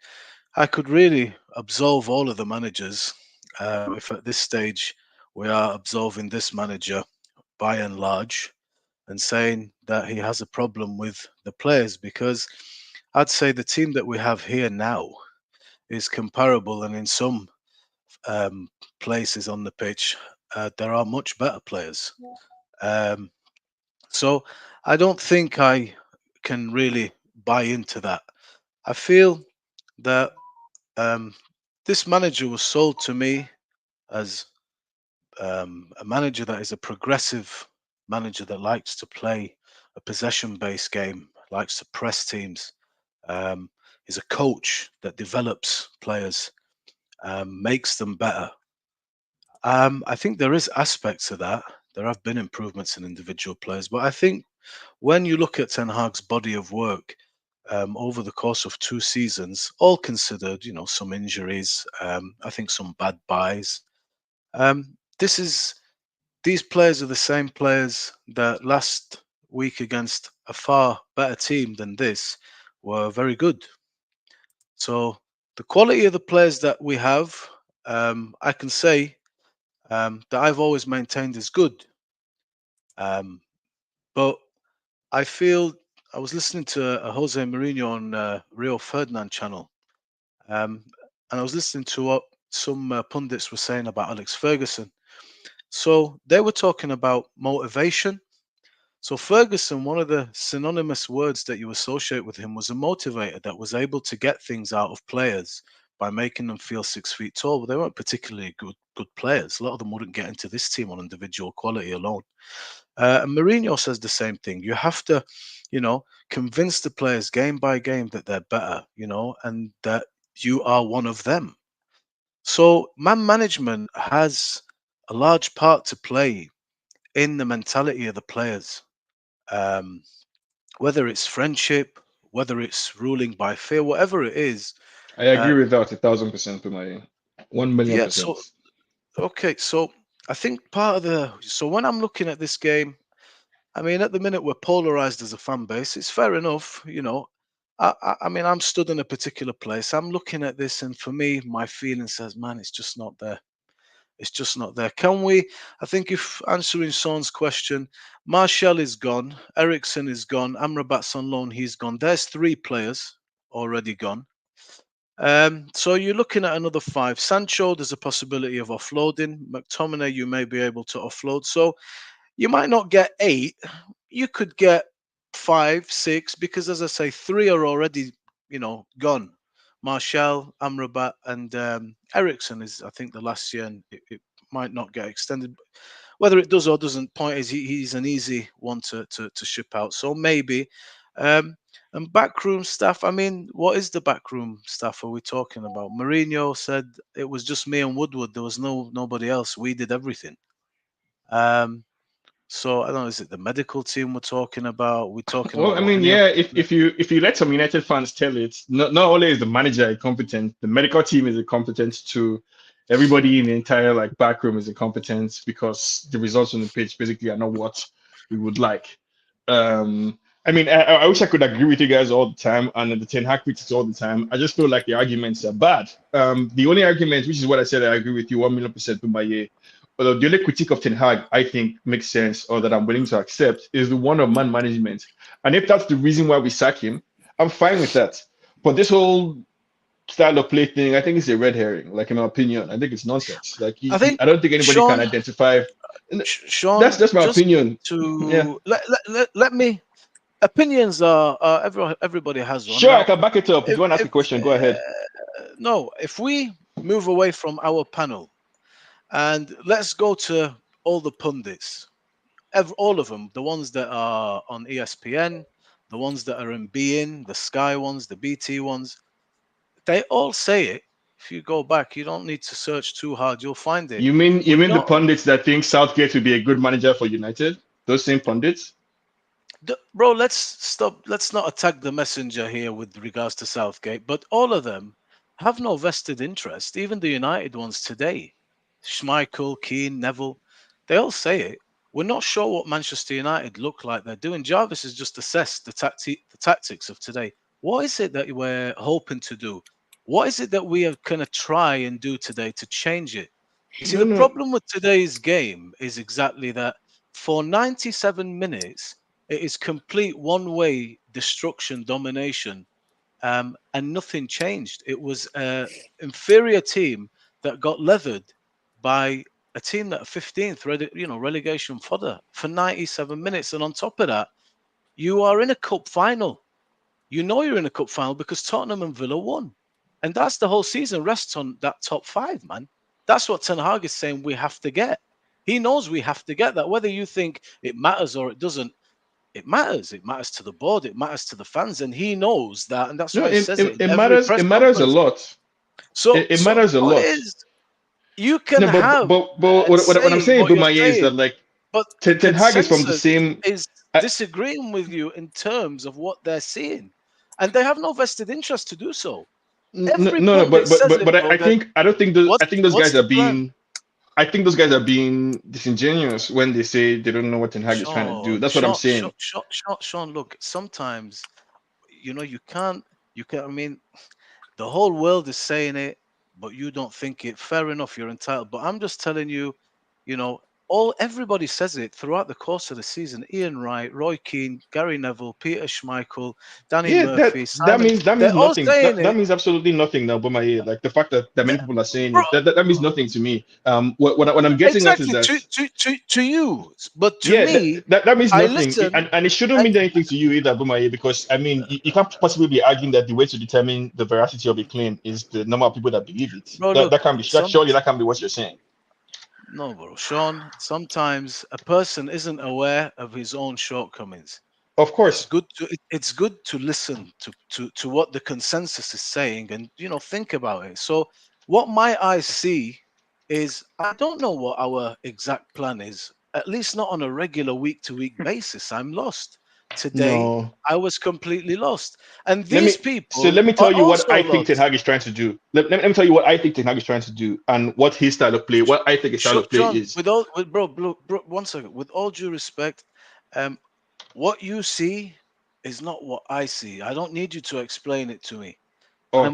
I could really absolve all of the managers. If at this stage we are absolving this manager by and large, and saying that he has a problem with the players, because I'd say the team that we have here now is comparable, and in some places on the pitch, there are much better players. So I don't think I can really buy into that. I feel that this manager was sold to me as a manager that is a progressive manager that likes to play a possession-based game, likes to press teams. Is a coach that develops players, makes them better. I think there is aspects of that. There have been improvements in individual players, but I think when you look at Ten Hag's body of work over the course of 2 seasons, all considered, some injuries, I think some bad buys. These players are the same players that last week against a far better team than this were very good. So the quality of the players that we have, I can say that I've always maintained is good. But I feel I was listening to Jose Mourinho on Rio Ferdinand channel, and I was listening to what some pundits were saying about Alex Ferguson. So they were talking about motivation. So Ferguson, one of the synonymous words that you associate with him was a motivator that was able to get things out of players by making them feel 6 feet tall. But they weren't particularly good players. A lot of them wouldn't get into this team on individual quality alone. And Mourinho says the same thing. You have to, convince the players game by game that they're better, and that you are one of them. So man management has a large part to play in the mentality of the players. Whether it's friendship, whether it's ruling by fear, whatever it is. I agree with that 1,000%, to my 1,000,000%. Yeah. So I think so when I'm looking at this game, I mean, at the minute we're polarized as a fan base. It's fair enough, I mean, I'm stood in a particular place. I'm looking at this, and for me, my feeling says, man, it's just not there. It's just not there. I think if answering Son's question, Martial is gone, Ericsson is gone, Amrabat's on loan, he's gone. There's 3 players already gone. So you're looking at another 5. Sancho, there's a possibility of offloading. McTominay, you may be able to offload. So you might not get 8. You could get 5, 6, because as I say, 3 are already, gone. Martial, Amrabat, and Ericsson is, I think, the last year, and it might not get extended. Whether it does or doesn't, point is he's an easy one to ship out. So maybe. And backroom staff, I mean, what is the backroom staff are we talking about? Mourinho said it was just me and Woodward. There was nobody else. We did everything. So I don't know, is it the medical team we're talking about? We're talking Well, about I mean, yeah, if you let some United fans tell it, not only is the manager incompetent, the medical team is incompetent too. Everybody in the entire back room is incompetent because the results on the pitch basically are not what we would like. I mean, I wish I could agree with you guys all the time, and the Ten Hag critics all the time. I just feel like the arguments are bad. The only argument, which is what I said, I agree with you 1,000,000% with my Although the only critique of Ten Hag I think makes sense, or that I'm willing to accept, is the one of man management. And if that's the reason why we sack him, I'm fine with that. But this whole style of play thing, I think it's a red herring. In my opinion, I think it's nonsense. I don't think anybody Sean, can identify. Sean, that's my opinion. To let me. Opinions are everybody has one. Sure, Now, I can back it up. If you want to ask a question, go ahead. No, if we move away from our panel and let's go to all the pundits, all of them, the ones that are on ESPN, the ones that are in beIN, the Sky ones, the BT ones, they all say it. If you go back, you don't need to search too hard. You'll find it. You mean the pundits that think Southgate would be a good manager for United? Those same pundits? Bro, let's stop. Let's not attack the messenger here with regards to Southgate, but all of them have no vested interest. Even the United ones today, Schmeichel, Keane, Neville, they all say it. We're not sure what Manchester United look like they're doing. Jarvis has just assessed the tactics of today. What is it that we're hoping to do? What is it that we are going to try and do today to change it? You see, the problem with today's game is exactly that for 97 minutes, it is complete one-way destruction, domination, and nothing changed. It was an inferior team that got levered by a team that are 15th, relegation fodder for 97 minutes. And on top of that, you are in a cup final. You know you're in a cup final because Tottenham and Villa won. And that's the whole season rests on that top 5, man. That's what Ten Hag is saying we have to get. He knows we have to get that. Whether you think it matters or it doesn't, it matters. It matters to the board. It matters to the fans. And he knows that. And that's No, why he says it. it In every matters. press It matters a conference. lot. So It matters a what lot. is, you can No, have but and what I'm say saying, what you're Bumaye, is saying, that like but the Ten Hag is from the consensus same. is disagreeing with you in terms of what they're seeing. And they have no vested interest to do so. Every No, pundit says it, but bro. I don't think those. I think those What's guys are the plan? being. I think those guys are being disingenuous when they say they don't know what Ten Hag is trying to do. That's what I'm saying. Sean, look, sometimes, you can't, I mean, the whole world is saying it, but you don't think it. Fair enough, you're entitled. But I'm just telling you, everybody says it throughout the course of the season. Ian Wright, Roy Keane, Gary Neville, Peter Schmeichel, Danny Yeah, Murphy, that Simon. means They're all nothing. saying That it. means absolutely nothing now, Bumaye. Like the fact that many people are saying Bro, it, that means nothing to me. What I'm getting at is exactly that to you, but to yeah, me, that means I nothing, listen. and it shouldn't mean anything to you either, Bumaye, because I mean you can't possibly be arguing that the way to determine the veracity of a claim is the number of people that believe it. Bro, That look, can be surely that can be what you're saying. no, bro, Sean. Sometimes a person isn't aware of his own shortcomings. Of It's course. good to listen to what the consensus is saying and think about it. So what my eyes see is I don't know what our exact plan is, at least not on a regular week-to-week basis. I'm lost. Today No. I was completely lost. And Let these me people tell are you what also I think Ten lost. Hag is trying to do. Let me tell you what I think Ten Hag is trying to do and what his style of play, what I think his style of play John, is. bro, 1 second. With all due respect, um, what you see is not what I see. I don't need you to explain it to me. Okay.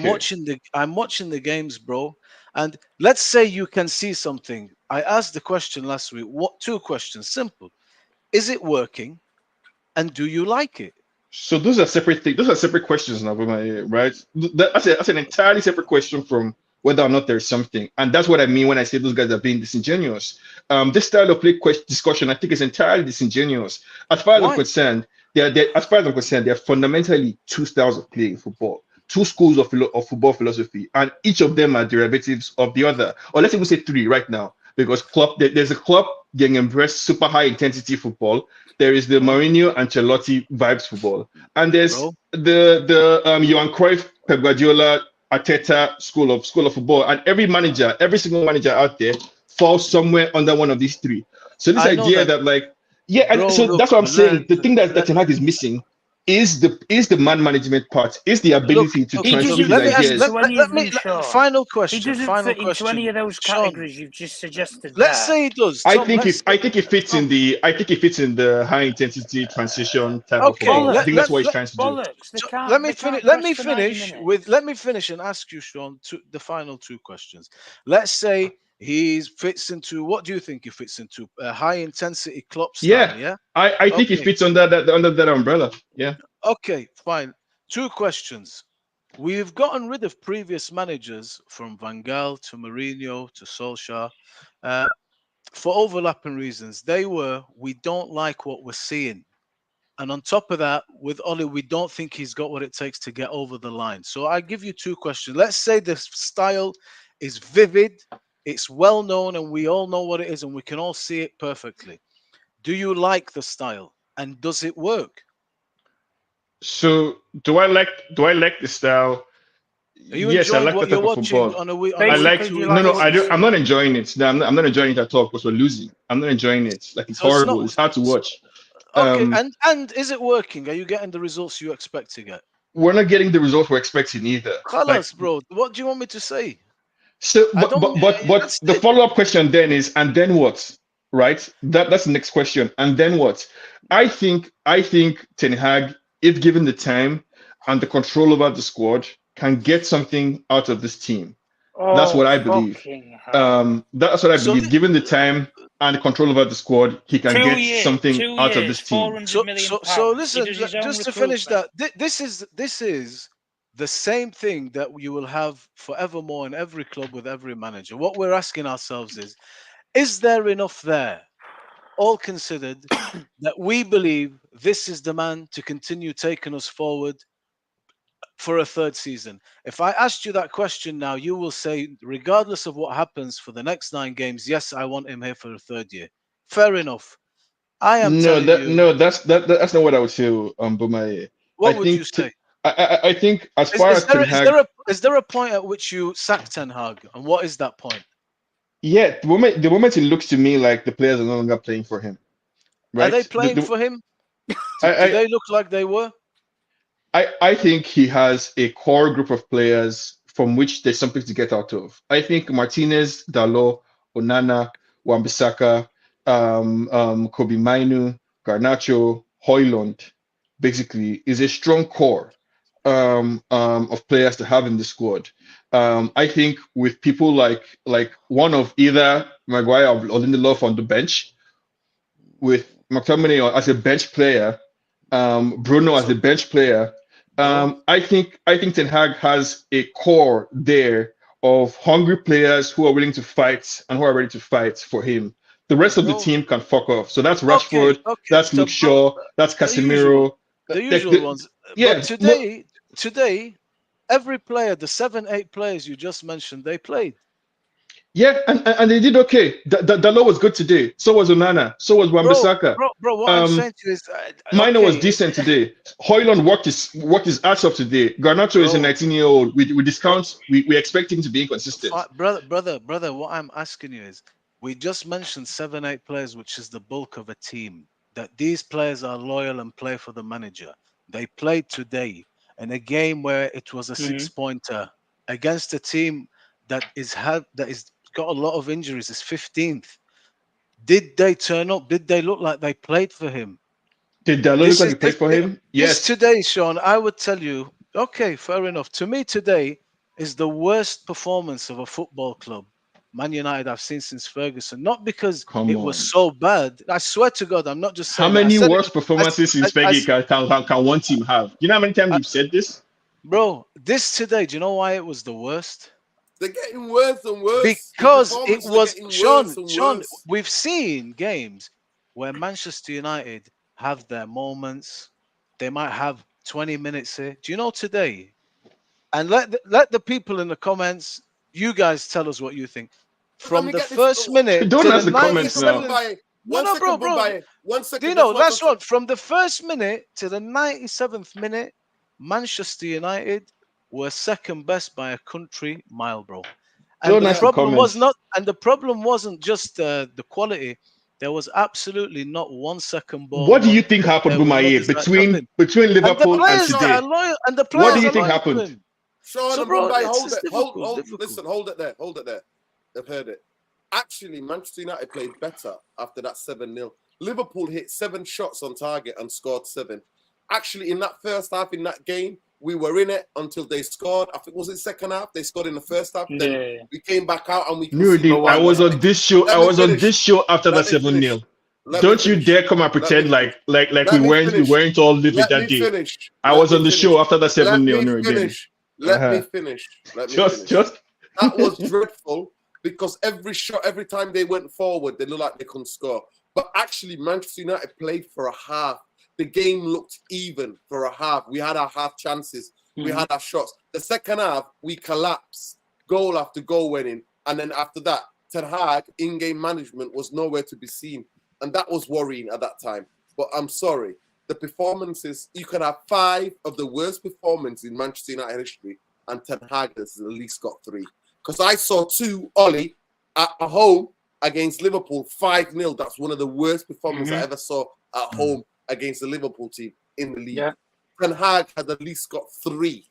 I'm watching the games, bro. And let's say you can see something. I asked the question last week. What 2 questions? Simple. Is it working? And do you like it? So those are separate things. Those are separate questions now, right? That's an entirely separate question from whether or not there's something, and that's what I mean when I say those guys are being disingenuous. This style of play discussion, I think, is entirely disingenuous. As far as I'm Why? concerned, there are fundamentally 2 styles of playing football, 2 schools of football philosophy, and each of them are derivatives of the other. Or let's even say 3 right now, because there's a club getting embraced super high intensity football. There is the Mourinho Ancelotti vibes football, and there's Bro. the Johan Cruyff, Pep Guardiola, Arteta school of football, and every single manager out there falls somewhere under one of these 3. So this I know idea that, that like and bro. so Look, that's what I'm saying. The thing that Ten Hag is missing is the man management part, is the ability to He transmit doesn't his Let me fit ask. ideas. into any of them, Me. Sean. Final He question. doesn't Final fit into any question. of those Sean, categories you've just suggested let's there. say he does. I Tom, think let's it fits Tom, in the high intensity transition type of okay. football. I think that's what he's Let trying to do. Bollocks! They so can't. let They me finish. can't press for 90 Let minutes. me finish and ask you, Sean, the final 2 questions. Let's say he fits into, what do you think he fits into? A high intensity Klopp style, Yeah, yeah? I think it Okay. fits under that umbrella. Yeah. Okay, fine. 2 questions. We've gotten rid of previous managers from Van Gaal to Mourinho to Solskjaer for overlapping reasons. We don't like what we're seeing. And on top of that, with Oli, we don't think he's got what it takes to get over the line. So I give you 2 questions. Let's say the style is vivid, it's well known, and we all know what it is, and we can all see it perfectly. Do you like the style, and does it work? So do I like the style? Are you Yes, I enjoying like what that you're type of watching football. on a week I week Basically, like do to you week no, like no, what I you basis? don't. I'm not see? enjoying it. No, I'm not enjoying it at all because we're losing. I'm not enjoying it. Like it's So it's not horrible. It's hard to watch. okay. Um, And is it working? Are you getting the results you expect to get? we're not getting the results we're expecting either. Like Colors, bro. What do you want me to say? so, I don't. but That's the it. follow up question then is, and then what? Right? That's the next question. And then what? I think Ten Hag, if given the time and the control over the squad, can get something out of this team. That's Oh, what I believe. fucking hell. That's what I So believe. Given the time, and control over the squad, he can get something out of this team. 400 million So pounds. listen, He does his own just to finish recruitment. that, this is the same thing that you will have forevermore in every club with every manager. What we're asking ourselves is there enough there, all considered, that we believe this is the man to continue taking us forward for a third season? If I asked you that question now, you will say, regardless of what happens for the next 9 games, yes, I want him here for the third year. Fair enough. I am telling you. That's not what I would say, Bumaye. I What would you think say? I think as Is, far is as there Ten Hag, is there a point at which you sack Ten Hag, and what is that point? yeah, the moment it looks to me like the players are no longer playing for him, Are they right? playing for him? I, Do I they look like they were? I think he has a core group of players from which there's something to get out of. I think Martinez, Dalot, Onana, Wan-Bissaka, Kobe Mainu, Garnacho, Højlund, basically is a strong core of players to have in the squad. I think with people like one of either Maguire or Lindelof on the bench, with McTominay as a bench player, Bruno as a bench player. I think Ten Hag has a core there of hungry players who are willing to fight and who are ready to fight for him. The rest of the Bro, team can fuck off. So that's okay, Rashford, okay. that's So, Luke Shaw, that's the usual, Casemiro. the usual ones. Yeah, But today, every player, the 7-8 players you just mentioned, they played. yeah, and they did okay. Dalot was good today. So was Onana. So was Wan-Bissaka. Bro. What I'm saying to you is, Minor was okay, decent today. Højlund worked his ass off today. Garnacho is a bro, 19-year-old. We discount. We expect him to be inconsistent. brother. What I'm asking you is, we just mentioned 7-8 players, which is the bulk of a team. That these players are loyal and play for the manager. They played today in a game where it was a 6-pointer against a team that is got a lot of injuries. It's 15th. Did they turn up? Did they look like they played for him? Did Dalot look This like is he played for him? this Yes. today, Sean. I would tell you, okay, fair enough. To me, today is the worst performance of a football club, Man United, I've seen since Ferguson. Not because Come it was on. so bad. I swear to God, I'm not just How saying that. I many said it. worse performances in Speggy can one team have? You know how many times you've said this? Bro, this today, do you know why it was the worst? They're getting worse and worse. Because The it performances are was getting Sean. worse and Sean, worse. we've seen games where Manchester United have their moments. They might have 20 minutes here. Do you know today? And let the people in the comments, you guys tell us what you think. But let From me the get this. first minute Don't to the ask the comments now. 97th. One No, second, bro. Mumbai. 1 second. Dino, This last one. one. From the first minute to the 97th minute, Manchester United were second best by a country mile, bro. And Don't the ask the problem was comments. not, and the problem wasn't just the quality. There was absolutely not 1 second ball What do you won. think happened, There was Bumaye, nothing like nothing. between And the Liverpool and players that are today? loyal, and the What do players you are think loyal to happened? him. Sean So, and bro, Mumbai, it's hold just it. Hold. difficult. Listen, hold it there. Hold it there. I've heard it. Actually, Manchester United played better after that 7-0. Liverpool hit 7 shots on target and scored 7. Actually, in that first half, in that game, we were in it until they scored. I think was it second half? They scored in the first half. Then we came back out and we conceded. Nuruddin, I was on this show. Let I me was on finish. this show after that Let me 7-0. Let me Don't you finish. dare come and Let me pretend finish. like Let me we finish. weren't all livid Let that me day. finish. I Let was me on the finish. show after that 7-0, Let me Nuruddin. finish. Let me finish. Let me finish. Just That was dreadful because every shot, every time they went forward, they looked like they couldn't score. But actually, Manchester United played for a half. The game looked even for a half. We had our half chances. We had our shots. The second half, we collapsed. Goal after goal went in. And then after that, Ten Hag, in-game management was nowhere to be seen. And that was worrying at that time. But I'm sorry. The performances, you can have 5 of the worst performances in Manchester United history, and Ten Hag has at least got 3. Because I saw 2, Ollie, at home against Liverpool, 5-0. That's one of the worst performances I ever saw at home against the Liverpool team in the league. Yeah. Ten Hag had at least got 3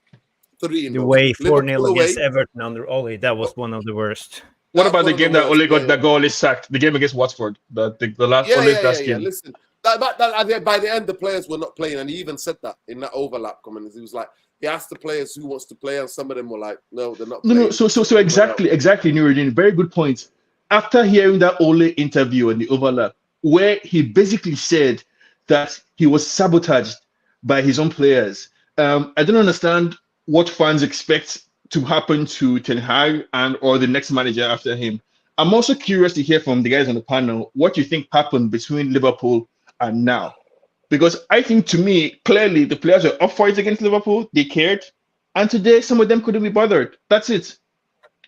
in The those. way 4-0 Liverpool against away. Everton under Ole, that was one of the worst. what That's about the one of game the that worst. Ole got that goal is sacked? The game against Watford, the last Ole's last game. Listen, by the end, the players were not playing, and he even said that in that overlap comment. He was like, he asked the players who wants to play, and some of them were like, no, they're not playing. No. So exactly, Nuruddin. Very good point. after hearing that Ole interview and the overlap, where he basically said that he was sabotaged by his own players. I don't understand what fans expect to happen to Ten Hag and or the next manager after him. I'm also curious to hear from the guys on the panel what you think happened between Liverpool and now. Because I think, to me, clearly the players were up for it against Liverpool. They cared. And today, some of them couldn't be bothered. That's it.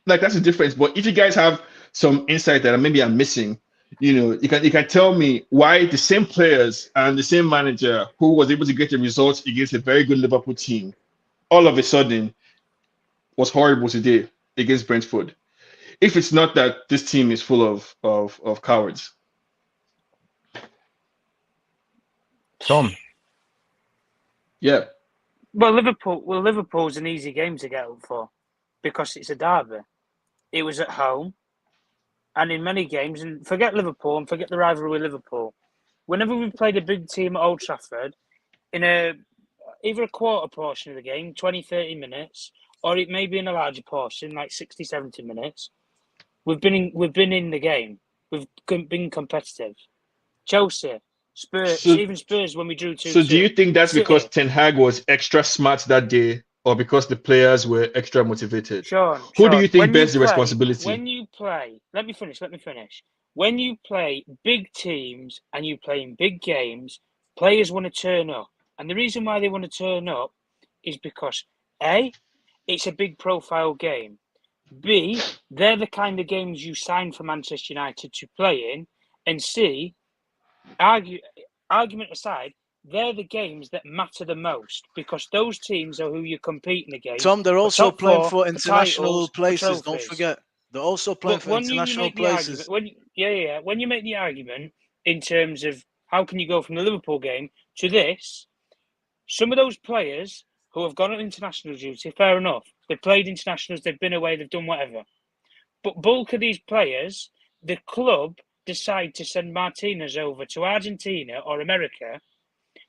Like, that's the difference. But if you guys have some insight that maybe I'm missing, you can tell me why the same players and the same manager who was able to get the results against a very good Liverpool team all of a sudden was horrible today against Brentford. If it's not that this team is full of cowards. Tom. Yeah. Well, Liverpool's an easy game to get up for because it's a derby. It was at home, and in many games, and forget Liverpool and forget the rivalry with Liverpool. Whenever we played a big team at Old Trafford, in either a quarter portion of the game, 20, 30 minutes, or it may be in a larger portion, like 60, 70 minutes, we've been in the game. We've been competitive. Chelsea, Spurs, even Spurs when we drew 2-2. So do you think that's because Ten Hag was extra smart that day, or because the players were extra motivated? Sean, Who do you think bears the responsibility? When you play, let me finish. When you play big teams and you play in big games, players want to turn up. And the reason why they want to turn up is because A, it's a big profile game. B, they're the kind of games you sign for Manchester United to play in. And C, argument aside, they're the games that matter the most because those teams are who you're competing against. Tom, they're also playing for titles, international places. for Don't forget, they're also playing for international places. When you make the argument in terms of how can you go from the Liverpool game to this, some of those players who have gone on international duty, fair enough. They've played internationals, they've been away, they've done whatever. But bulk of these players, the club decide to send Martinez over to Argentina or America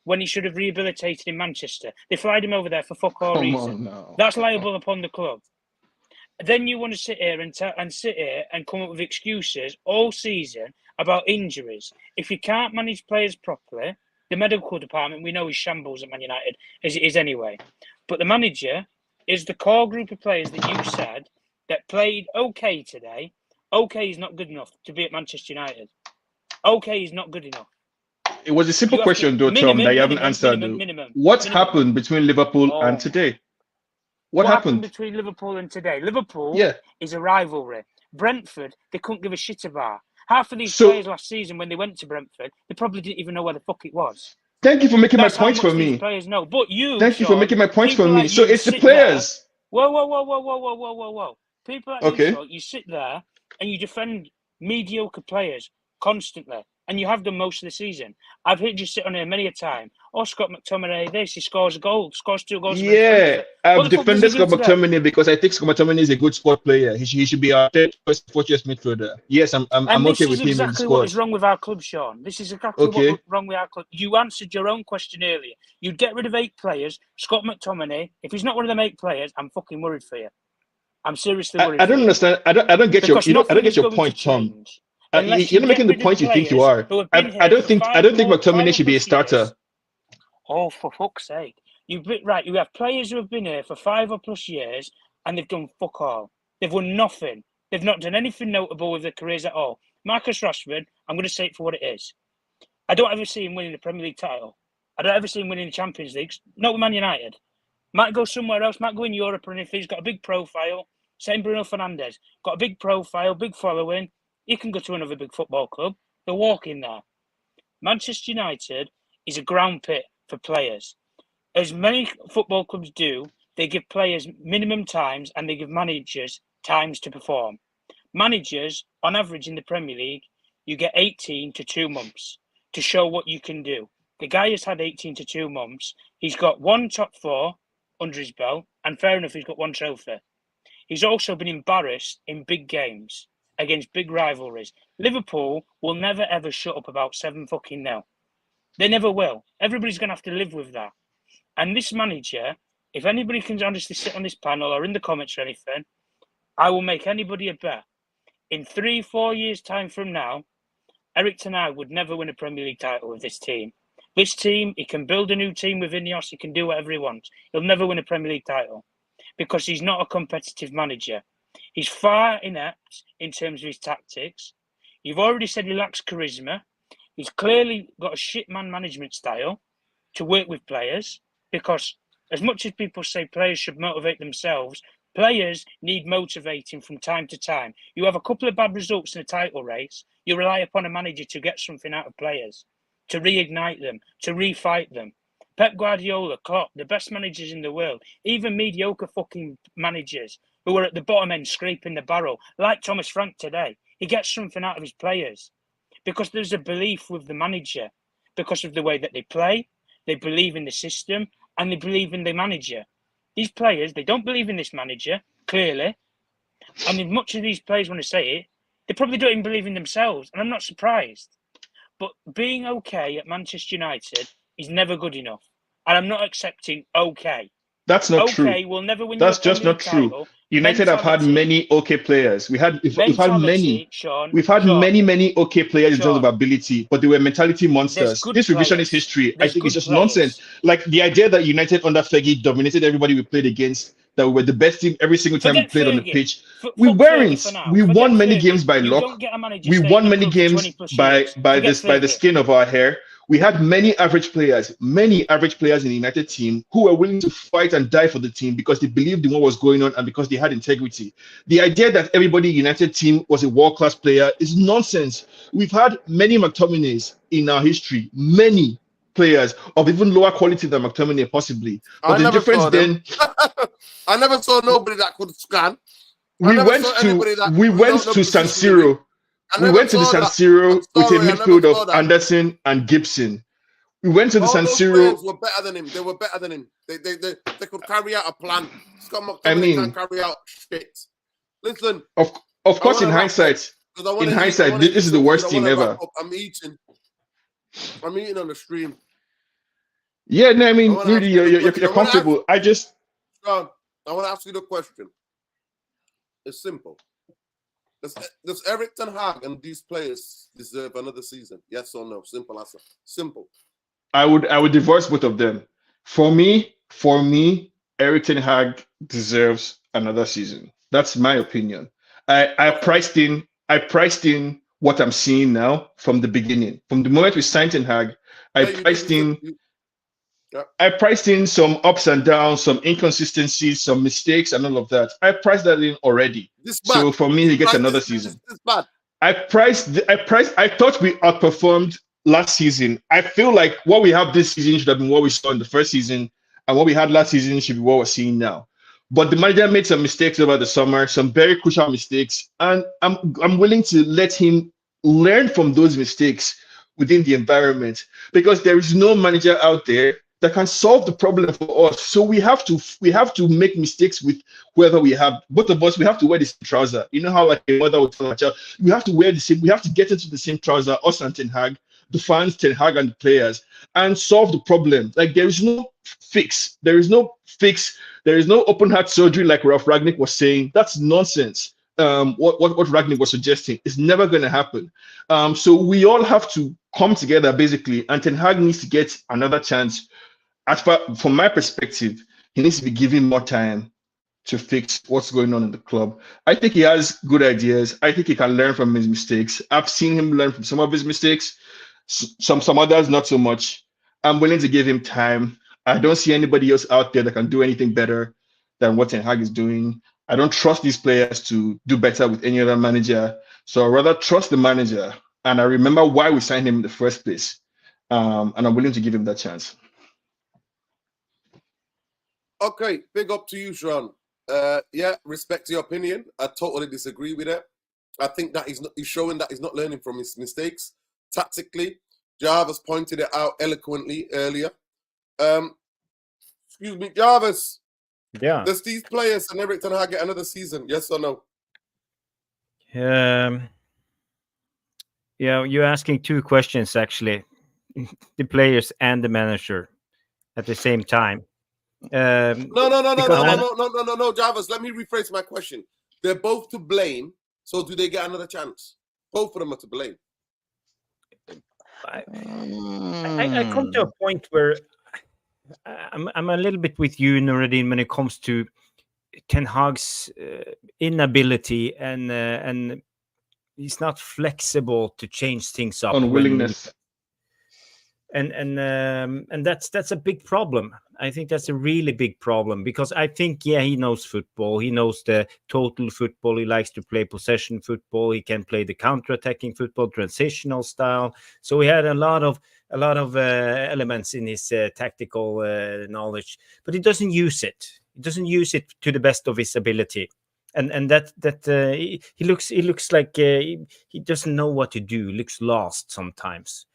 when he should have rehabilitated in Manchester. They flied him over there for fuck all reason. That's liable upon the club. Then you want to sit here and come up with excuses all season about injuries. If you can't manage players properly, the medical department, we know, is shambles at Man United, as it is anyway. But the manager is the core group of players that you said that played okay today. Okay is not good enough to be at Manchester United. Okay is not good enough. It was a simple question, though, Tom, that you haven't answered. What happened between Liverpool and today? What happened between Liverpool and today? Liverpool is a rivalry. Brentford, they couldn't give a shit about. Half of these players last season, when they went to Brentford, they probably didn't even know where the fuck it was. Thank you for making my points for me. Players know, but you. Thank you for making my points for me. So it's the players. Whoa. People like you, Sean, you sit there and you defend mediocre players constantly, and you have done most of the season. I've heard you sit on here many a time. Oh, Scott McTominay, he scores a goal, scores 2 goals. Yeah, I've defended Scott McTominay because I think Scott McTominay is a good squad player. He should be our third choice midfielder. Yes, I'm okay with him in the squad. This is exactly what is wrong with our club, Sean. This is exactly what's wrong with our club. You answered your own question earlier. You'd get rid of 8 players. Scott McTominay, if he's not one of them 8 players, I'm fucking worried for you. I'm seriously worried. I don't understand. I don't get your point, Tom. You're not making the point you think you are. I don't think McTominay should be a starter. Oh, for fuck's sake! You have players who have been here for 5 or plus years, and they've done fuck all. They've won nothing. They've not done anything notable with their careers at all. Marcus Rashford, I'm going to say it for what it is. I don't ever see him winning the Premier League title. I don't ever see him winning the Champions League. Not with Man United. Might go somewhere else. Might go in Europe or anything. He's got a big profile. Same Bruno Fernandes. Got a big profile, big following. He can go to another big football club. They'll walk in there. Manchester United is a ground pit for players. As many football clubs do, they give players minimum times and they give managers times to perform. Managers, on average in the Premier League, you get 18 to 2 months to show what you can do. The guy has had 18 to 2 months. He's got 1 top 4 under his belt, and fair enough, he's got 1 trophy. He's also been embarrassed in big games against big rivalries. Liverpool will never ever shut up about 7-0. They never will. Everybody's going to have to live with that. And this manager, if anybody can honestly sit on this panel or in the comments or anything, I will make anybody a bet. in 3-4 years' time from now, Erik Ten Hag would never win a Premier League title with this team. This team, he can build a new team with Ineos, he can do whatever he wants. He'll never win a Premier League title because he's not a competitive manager. He's far inept in terms of his tactics. You've already said he lacks charisma. He's clearly got a shit man management style to work with players because as much as people say players should motivate themselves, players need motivating from time to time. You have a couple of bad results in a title race, you rely upon a manager to get something out of players, to reignite them, to refight them. Pep Guardiola, Klopp, the best managers in the world, even mediocre fucking managers who are at the bottom end scraping the barrel, like Thomas Frank today, he gets something out of his players because there's a belief with the manager because of the way that they play, they believe in the system, and they believe in the manager. These players, they don't believe in this manager, clearly. And as much as these players want to say it, they probably don't even believe in themselves. And I'm not surprised. But being okay at Manchester United is never good enough. And I'm not accepting okay. That's not okay true. will never win. That's just not true. Title. United have had many okay players. We've had many. Sean, we've had many okay players in terms of ability, but they were mentality monsters. This revisionist history, I think, is just nonsense. Like the idea that United under Fergie dominated everybody we played against, that we were the best team every single time we played on the pitch. We weren't. We won many games by luck. We won many games by the skin of our hair. We had many average players in the United team who were willing to fight and die for the team because they believed in what was going on and because they had integrity. The idea that everybody in the United team was a world-class player is nonsense. We've had many McTominays in our history, many players of even lower quality than McTominay possibly. But the difference then... I never saw nobody that could scan. We went to San Siro. We went to the San Siro with a midfield of Anderson and Gibson. We went to the San Siro. Were better than him. They were better than him. They could carry out a plan. Scott McTominay can't carry out shit. Listen. Of course, in hindsight, this is the worst team ever. I'm eating on the stream. Yeah, no, I mean, really, you're comfortable. I want to ask you the question. It's simple. Does Erik Ten Hag and these players deserve another season? Yes or no? Simple answer. Simple. I would divorce both of them. For me, Erik Ten Hag deserves another season. That's my opinion. I priced in what I'm seeing now from the beginning. From the moment we signed Ten Hag, I priced in some ups and downs, some inconsistencies, some mistakes, and all of that. I priced that in already. So for me, he gets another season. This bad. I thought we outperformed last season. I feel like what we have this season should have been what we saw in the first season, and what we had last season should be what we're seeing now. But the manager made some mistakes over the summer, some very crucial mistakes, and I'm willing to let him learn from those mistakes within the environment, because there is no manager out there that can solve the problem for us. So we have to make mistakes with whoever we have. Both of us, we have to wear the same trouser. You know how like a mother would tell a child, we have to wear the same, we have to get into the same trouser, us and Ten Hag, the fans, Ten Hag and the players, and solve the problem. Like there is no fix. There is no open heart surgery like Ralph Ragnick was saying. That's nonsense. What Ragnick was suggesting is never going to happen. So we all have to come together basically, and Ten Hag needs to get another chance. From my perspective, he needs to be given more time to fix what's going on in the club. I think he has good ideas. I think he can learn from his mistakes. I've seen him learn from some of his mistakes, some others not so much. I'm willing to give him time. I don't see anybody else out there that can do anything better than what Ten Hag is doing. I don't trust these players to do better with any other manager. So I'd rather trust the manager. And I remember why we signed him in the first place. And I'm willing to give him that chance. Okay, big up to you, Sean. Yeah, respect your opinion. I totally disagree with it. I think that he's showing that he's not learning from his mistakes tactically. Jarvis pointed it out eloquently earlier. Excuse me, Jarvis. Yeah. Does these players and Erik Ten Hag get another season? Yes or no? Yeah, you're asking two questions actually, the players and the manager at the same time. No, Jarvis. Let me rephrase my question. They're both to blame So do they get another chance? Both of them are to blame. I come to a point where I'm a little bit with you, Nuruddin, when it comes to Ten Hag's inability and he's not flexible to change things up Unwillingness. and that's a big problem. I think that's a really big problem, because I think, yeah, he knows football. He knows the total football. He likes to play possession football. He can play the counter-attacking football, transitional style. So he had a lot of elements in his tactical knowledge, but he doesn't use it. He doesn't use it to the best of his ability. And that he looks like he doesn't know what to do. He looks lost sometimes.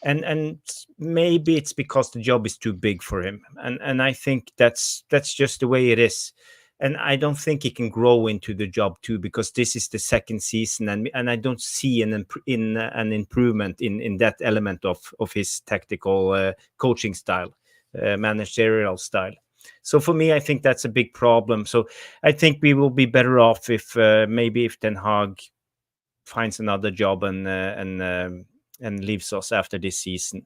And maybe it's because the job is too big for him, and I think that's just the way it is. And I don't think he can grow into the job too, because this is the second season, and I don't see an improvement in that element of his tactical coaching style, managerial style. So for me, I think that's a big problem. So I think we will be better off if maybe if Ten Hag finds another job and leaves us after this season.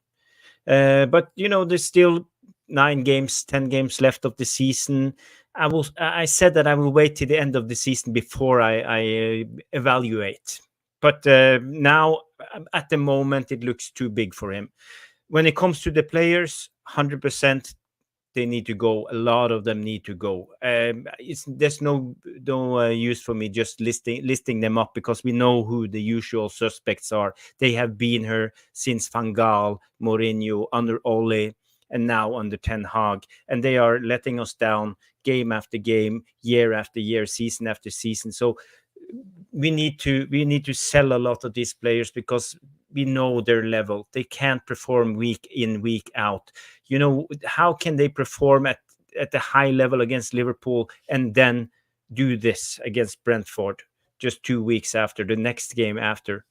But there's still 10 games left of the season. I said that I will wait till the end of the season before I evaluate. But now, at the moment, it looks too big for him. When it comes to the players, 100%. They need to go. A lot of them need to go. There's no use for me just listing them up, because we know who the usual suspects are. They have been here since Van Gaal, Mourinho, under Ole, and now under Ten Hag, and they are letting us down game after game, year after year, season after season. So we need to sell a lot of these players, because we know their level. They can't perform week in, week out. How can they perform at the high level against Liverpool and then do this against Brentford just 2 weeks after, the next game after?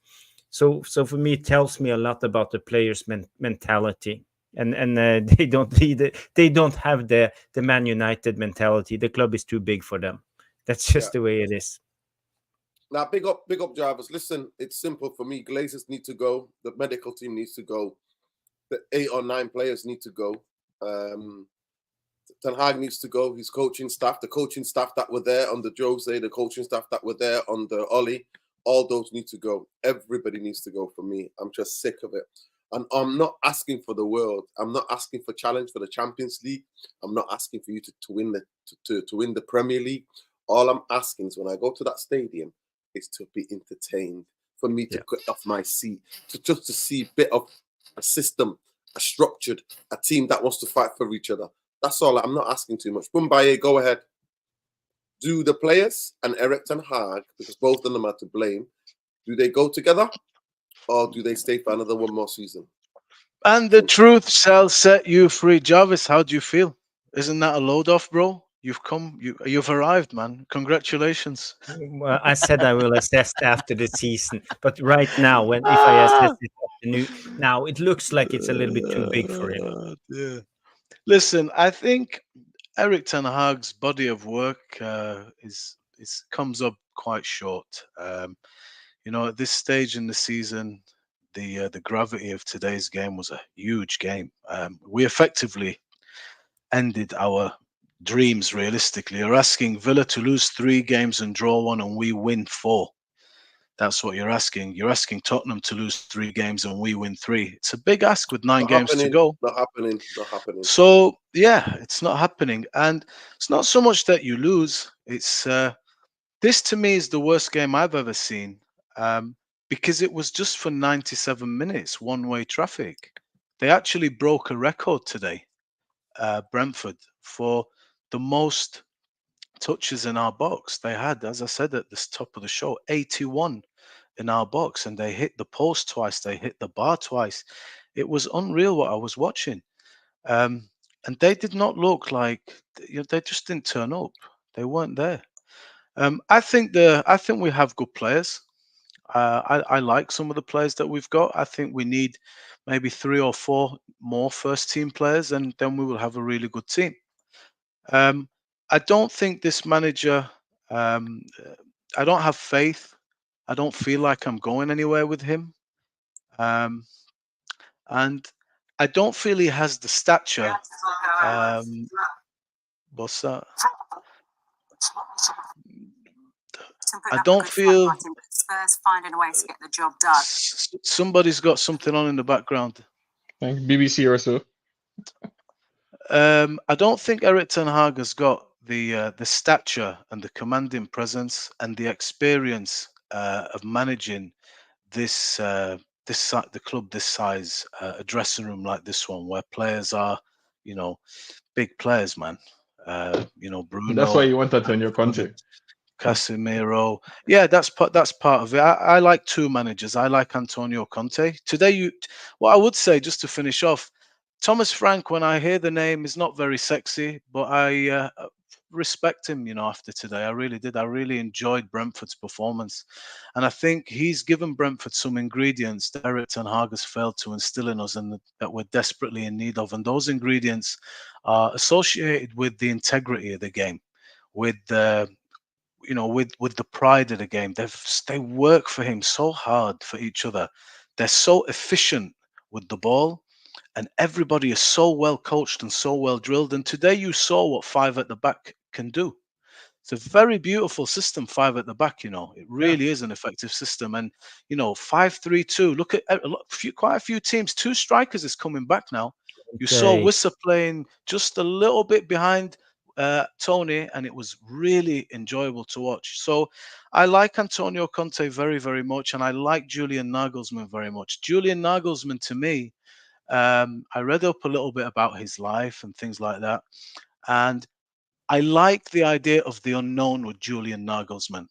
So for me, it tells me a lot about the players' mentality. And they don't have the Man United mentality. The club is too big for them. That's just the way it is. Now, big up, drivers. Listen, it's simple for me. Glazers need to go. The medical team needs to go. The 8 or 9 players need to go. Ten Hag needs to go. His coaching staff, the coaching staff that were there under Jose, the coaching staff that were there under Oli, all those need to go. Everybody needs to go for me. I'm just sick of it. And I'm not asking for the world. I'm not asking for challenge for the Champions League. I'm not asking for you to win the Premier League. All I'm asking is, when I go to that stadium, is to be entertained, for me to get off my seat, to see a bit of a system, a structured, a team that wants to fight for each other. That's all. I'm not asking too much. Bumbaye, go ahead. Do the players and Erik Ten Hag, because both of them are to blame, do they go together, or do they stay for another one more season? And the truth shall set you free. Jarvis, how do you feel? Isn't that a load off, bro? You've arrived, man. Congratulations. Well, I said I will assess after the season, but right now, if I assess it now, it looks like it's a little bit too big for him. Yeah. Listen, I think Erik Ten Hag's body of work comes up quite short. At this stage in the season, the gravity of today's game was a huge game. We effectively ended our dreams. Realistically, you're asking Villa to lose 3 games and draw 1, and we win 4. That's what you're asking. You're asking Tottenham to lose 3 games and we win 3. It's a big ask with 9 games to go. Not happening. So yeah, it's not happening, and it's not so much that you lose. It's this to me is the worst game I've ever seen, because it was just for 97 minutes, one-way traffic. They actually broke a record today, Brentford, for the most touches in our box. They had, as I said at the top of the show, 81 in our box, and they hit the post twice, they hit the bar twice. It was unreal what I was watching. And they did not look like, they just didn't turn up. They weren't there. I think we have good players. I like some of the players that we've got. I think we need maybe 3 or 4 more first team players, and then we will have a really good team. I don't think this manager. I don't have faith I don't feel like I'm going anywhere with him. And I don't feel he has the stature. What's that? I don't feel Spurs finding a way to get the job done. Somebody's got something on in the background. Like BBC or so. I don't think Erik Ten Hag has got the stature and the commanding presence and the experience of managing the club this size, a dressing room like this one, where players are, big players, man. Bruno. That's why you want that on your content. Casemiro. Yeah, that's part of it. I like two managers. I like Antonio Conte. Today, what I would say, just to finish off, Thomas Frank, when I hear the name, is not very sexy, but I respect him, after today. I really did. I really enjoyed Brentford's performance. And I think he's given Brentford some ingredients that Erik Ten Hag has failed to instill in us and that we're desperately in need of. And those ingredients are associated with the integrity of the game, with the with the pride of the game. They work for him so hard for each other. They're so efficient with the ball, and everybody is so well coached and so well drilled. And today you saw what 5 at the back can do. It's a very beautiful system, 5 at the back. It really is an effective system. And 5-3-2. Look at quite a few teams. 2 strikers is coming back now. You saw Wissa playing just a little bit behind Tony, and it was really enjoyable to watch. So I like Antonio Conte very, very much, and I like Julian Nagelsmann very much. Julian Nagelsmann, to me, I read up a little bit about his life and things like that, and I like the idea of the unknown with Julian Nagelsmann.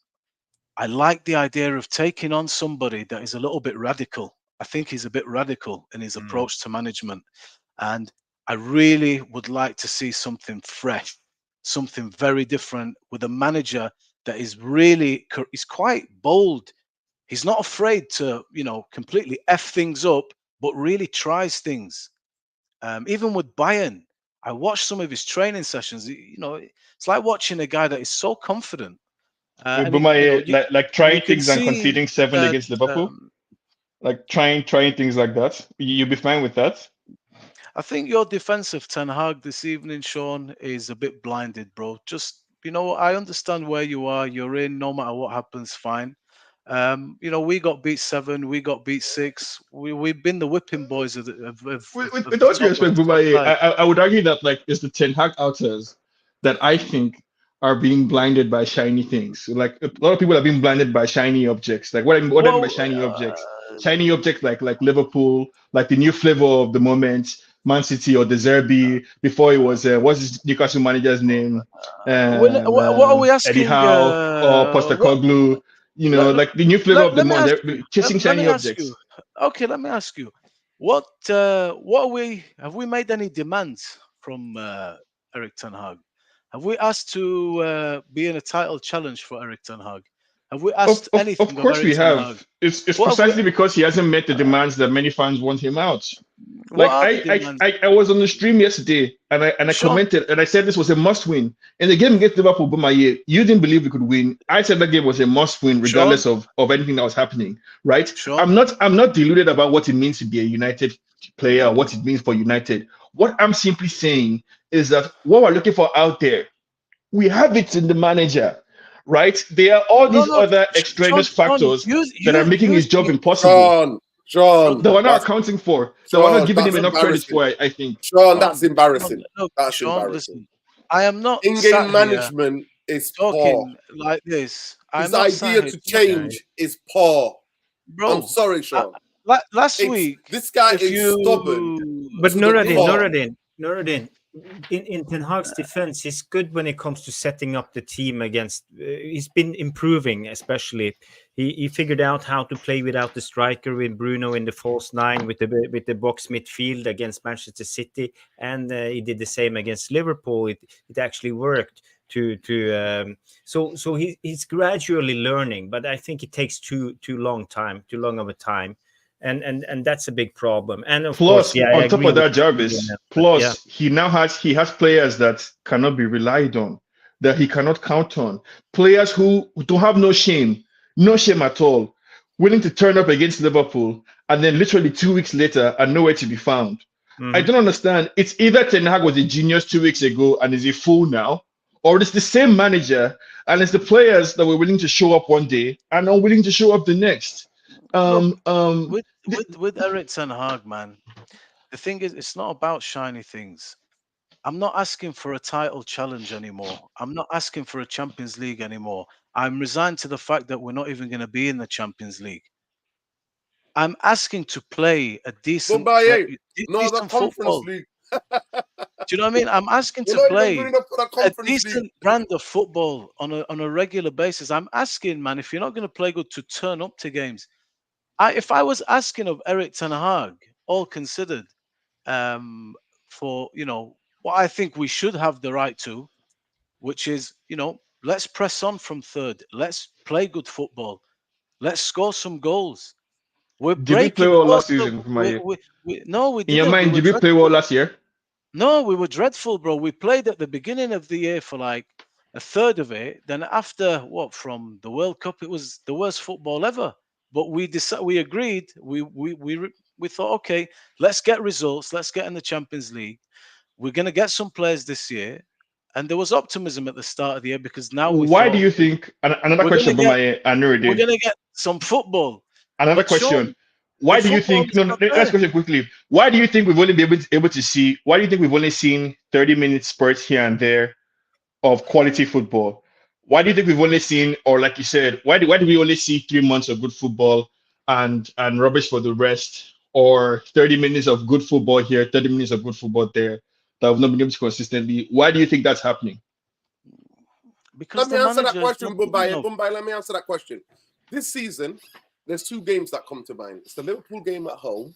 I like the idea of taking on somebody that is a little bit radical. I think he's a bit radical in his approach to management, and I really would like to see something fresh, something very different with a manager that is quite bold. He's not afraid to, completely F things up, but really tries things. Even with Bayern, I watched some of his training sessions. It's like watching a guy that is so confident. Like trying things and see conceding 7 that, against Liverpool. Like trying things like that. You'll be fine with that. I think your defense of Ten Hag this evening, Sean, is a bit blinded, bro. Just, I understand where you are. You're in, no matter what happens, fine. We got beat 7, we got beat 6. We've been the whipping boys of with all due respect, Bumaye, I would argue that it's the Ten Hag outers that I think are being blinded by shiny things. Like a lot of people are being blinded by shiny objects. Like what I mean by shiny objects? Shiny objects like Liverpool, like the new flavor of the moment, Man City or the Zerbi. Before it was what's his Newcastle manager's name? What are we asking? Eddie Howe or Postecoglou. Like the new flavor of the month. They're chasing shiny objects. Okay, let me ask you, what have we made any demands from Erik Ten Hag? Have we asked to be in a title challenge for Erik Ten Hag? Have we asked anything? Of course we have. It's precisely because he hasn't met the demands that many fans want him out. Like I was on the stream yesterday and I commented and I said this was a must win. In the game against Liverpool, Bumaye, you didn't believe we could win. I said that game was a must win regardless of anything that was happening, right? Sure. I'm not deluded about what it means to be a United player or what it means for United. What I'm simply saying is that what we're looking for out there, we have it in the manager. Right? There are all these other extraneous factors that are making his job impossible. Sean, that we're not accounting for. So we're not giving him enough credit for, I think. Sean, that's embarrassing. That's Sean, embarrassing. Listen, I am not in-game management is talking poor. Like this. His idea to change is poor. Bro, I'm sorry, Sean. Last week, this guy is stubborn. But Nuruddin, in Ten Hag's defense, he's good when it comes to setting up the team against. He's been improving, especially. He figured out how to play without the striker, with Bruno in the false 9, with the box midfield against Manchester City, and he did the same against Liverpool. It actually worked. So he's gradually learning, but I think it takes too long of a time. And that's a big problem. And of course, on top of that, Jarvis, he has players that cannot be relied on, that he cannot count on. Players who don't have no shame. no shame at all, willing to turn up against Liverpool, and then literally 2 weeks later are nowhere to be found. I don't understand. It's either Ten Hag was a genius 2 weeks ago and is a fool now, or it's the same manager and it's the players that were willing to show up one day and unwilling to show up the next. Look, th- with Eric Ten Hag, man, the thing is, it's not about shiny things. I'm not asking for a title challenge anymore. I'm not asking for a Champions League anymore. I'm resigned to the fact that we're not even going to be in the Champions League. I'm asking to play a decent, No, the decent Conference football. League. Do you know what I mean? I'm asking We're to not even play good enough for the a Conference decent League. brand of football on a regular basis. I'm asking, man, if you're not going to play good, to turn up to games. If I was asking of Eric Ten Hag, all considered, for what I think we should have the right to, which is let's press on from third, let's play good football, let's score some goals. We're Did we play breaking the well course. last season, Kumaye? No, we In your didn't. We mind, were did we play well last year? No, we were dreadful, bro. We played at the beginning of the year for like a third of it. Then after from the World Cup, it was the worst football ever. But we agreed. We thought, okay, let's get results. Let's get in the Champions League. We're gonna get some players this year, and there was optimism at the start of the year because now we Why do thought you think? Another we're gonna question, get Kumaye and Nuruddin. some football. Another But Sean, question. Why the do you football think? is No, not let's there. question quickly. Why do you think we've only been able to see? Why do you think we've only seen 30-minute spurts here and there of quality football? Why do you think we've only seen, or like you said, why do we only see 3 months of good football and rubbish for the rest, or 30 minutes of good football here, 30 minutes of good football there that we've not been able to consistently? Why do you think that's happening? Because Let me the answer that manager is question, not good Mumbai. enough. Mumbai, let me answer that question. This season, there's two games that come to mind. It's the Liverpool game at home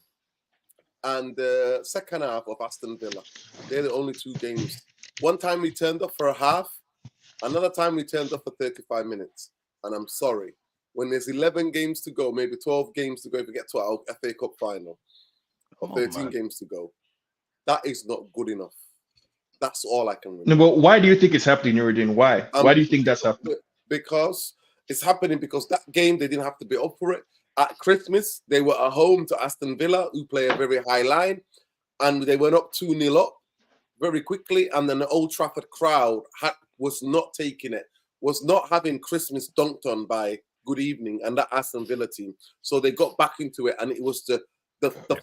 and the second half of Aston Villa. They're the only two games. One time we turned up for a half, another time we turned up for 35 minutes. And I'm sorry, when there's 11 games to go, maybe 12 games to go if we get to our FA Cup final, or Come on, 13 man. games to go, that is not good enough. That's all I can No, remember. but why do you think it's happening, Nuruddin? Why? Why do you think that's happening? Because it's happening because that game, they didn't have to be up for it. At Christmas, they were at home to Aston Villa, who play a very high line, and they went up 2-0 up very quickly. And then the Old Trafford crowd was not taking it, was not having Christmas dunked on by Good Evening and that Aston Villa team. So they got back into it, and it was the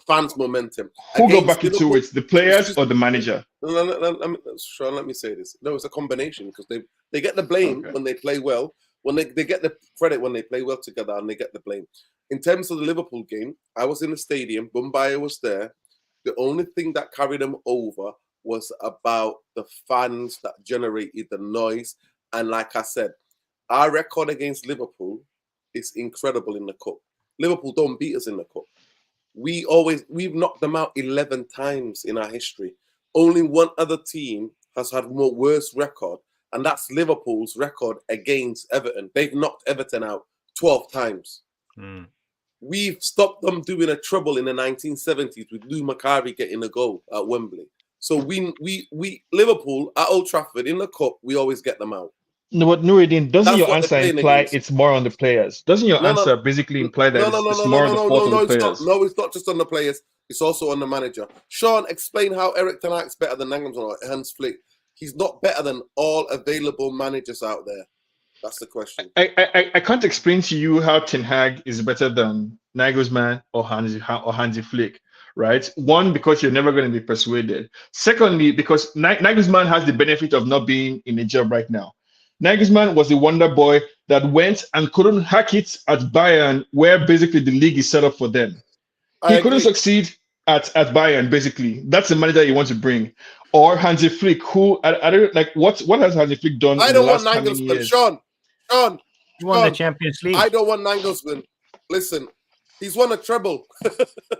fans' momentum. Who got Against back into Liverpool- it? The players or the manager? Sean, let me say this. No, it's a combination because they get the blame when they play well. When they get the credit when they play well together, and they get the blame. In terms of the Liverpool game, I was in the stadium. Bumbaya was there. The only thing that carried them over was about the fans that generated the noise. And like I said, our record against Liverpool is incredible in the cup. Liverpool don't beat us in the cup. We've knocked them out 11 times in our history. Only one other team has had more worse record, and that's Liverpool's record against Everton. They've knocked Everton out 12 times. We've stopped them doing a trouble in the 1970s with Lou Macari getting a goal at Wembley. So we Liverpool at Old Trafford in the cup, we always get them out. No, but Nuruddin, doesn't That's your what answer they're playing imply against. it's more on the players? Doesn't your No, answer basically imply that it's more on the fault of the it's not. players? No, it's not just on the players. It's also on the manager. Sean, explain how Eric Ten Hag's better than Nagelsmann or Hans Flick. He's not better than all available managers out there. That's the question. I can't explain to you how Ten Hag is better than Nagelsmann or Hansi Flick, right? One, because you're never going to be persuaded. Secondly, because Nagelsmann has the benefit of not being in a job right now. Nagelsmann was a wonder boy that went and couldn't hack it at Bayern, where basically the league is set up for them. He couldn't succeed at Bayern, basically. That's the manager you want to bring. Or Hansi Flick, who I don't like. What has Hansi Flick done in the last how many years? Sean, He won the Champions League. I don't want Nagelsmann. Listen, he's won a treble.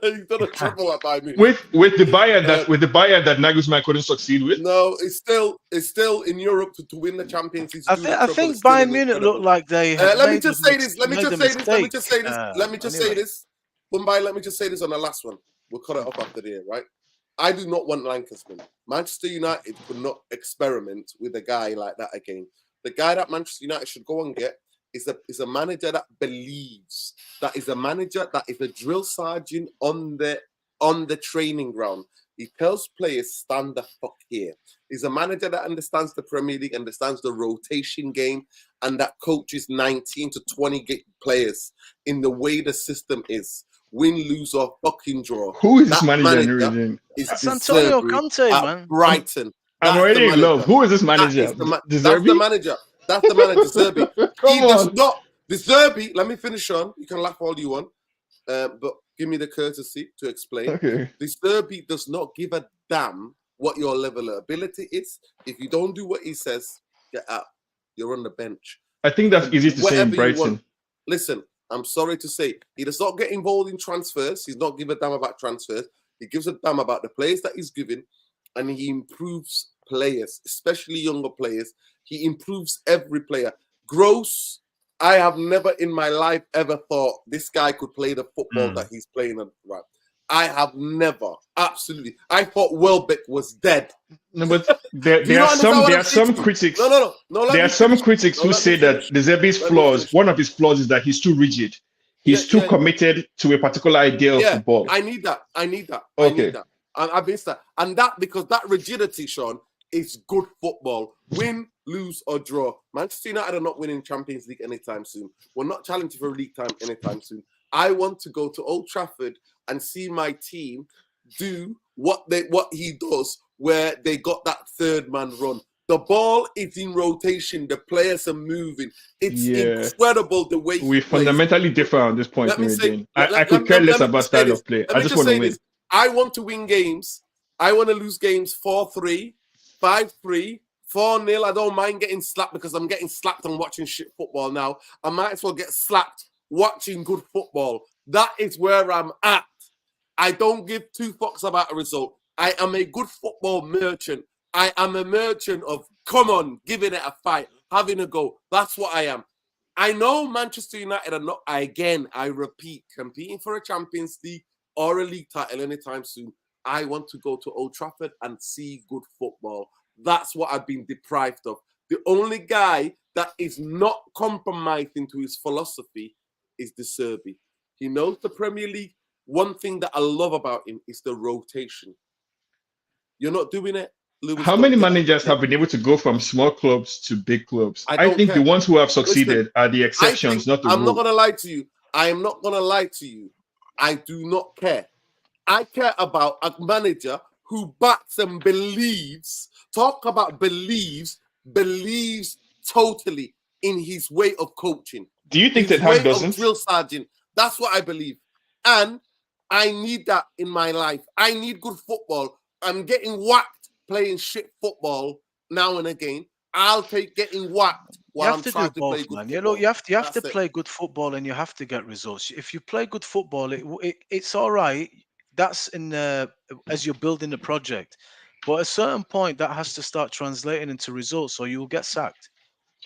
He's done a treble at Bayern Munich. With the Bayern that Nagelsmann couldn't succeed with. No, it's still in Europe to win the Champions League. I think Bayern Munich looked like they. Let me just say this. Mumbai, let me just say this on the last one. We'll cut it off after the year, right? I do not want Nagelsmann. Manchester United could not experiment with a guy like that again. The guy that Manchester United should go and get is a manager that believes. That is a manager that is a drill sergeant on the training ground. He tells players, stand the fuck here. He's a manager that understands the Premier League, understands the rotation game, and that coaches 19 to 20 players in the way the system is. Win, lose, or fucking draw. Who is this That manager? is That's Antonio Zerbi Conte, at man. Brighton. I'm That's already the in love. manager. Who is this That manager? is that's the Zerbi? manager. That's the manager, Zerbi. Come He does on. not. The Zerbi, let me finish on. You can laugh all you want. But give me the courtesy to explain. Okay. The Zerbi does not give a damn what your level of ability is. If you don't do what he says, get out. You're on the bench. I think that's easy to say in Whatever you Brighton. want. Listen, I'm sorry to say, he does not get involved in transfers. He's not give a damn about transfers. He gives a damn about the players that he's given, and he improves players, especially younger players. He improves every player. Gross, I have never in my life ever thought this guy could play the football that he's playing. Right. I have never, absolutely. I thought Welbeck was dead. No, but there are some critics. No. There are some critics who say that the Zerbi's flaws, one of his flaws is that he's too rigid. He's too committed to a particular idea of football. I need that. Okay. I've missed that. And that, because that rigidity, Sean, is good football. Win, lose, or draw. Manchester United are not winning Champions League anytime soon. We're not challenging for league time anytime soon. I want to go to Old Trafford and see my team do what he does, where they got that third man run. The ball is in rotation. The players are moving. It's incredible the way we fundamentally differ on this point. I could care less about style of play. I just want to win. I want to win games. I want to lose games 4-3, 5-3, 4-0. I don't mind getting slapped because I'm getting slapped and watching shit football now. I might as well get slapped watching good football. That is where I'm at. I don't give two fucks about a result. I am a good football merchant. I am a merchant of, come on, giving it a fight, having a go. That's what I am. I know Manchester United are not, I repeat, competing for a Champions League or a league title anytime soon. I want to go to Old Trafford and see good football. That's what I've been deprived of. The only guy that is not compromising to his philosophy is De Zerbi. He knows the Premier League. One thing that I love about him is the rotation. You're not doing it. Lewis, how many managers have been able to go from small clubs to big clubs? I think the ones who have succeeded are the exceptions, not the rule. I'm not going to lie to you. I am not going to lie to you. I do not care. I care about a manager who backs and believes, believes totally in his way of coaching. Do you think Ten Hag doesn't? Drill sergeant. That's what I believe. And I need that in my life. I need good football. I'm getting whacked playing shit football now and again. I'll take getting whacked while I'm trying to play good football. You know, you have to play good football and you have to get results. If you play good football, it's all right. That's in as you're building the project. But at a certain point, that has to start translating into results or you'll get sacked.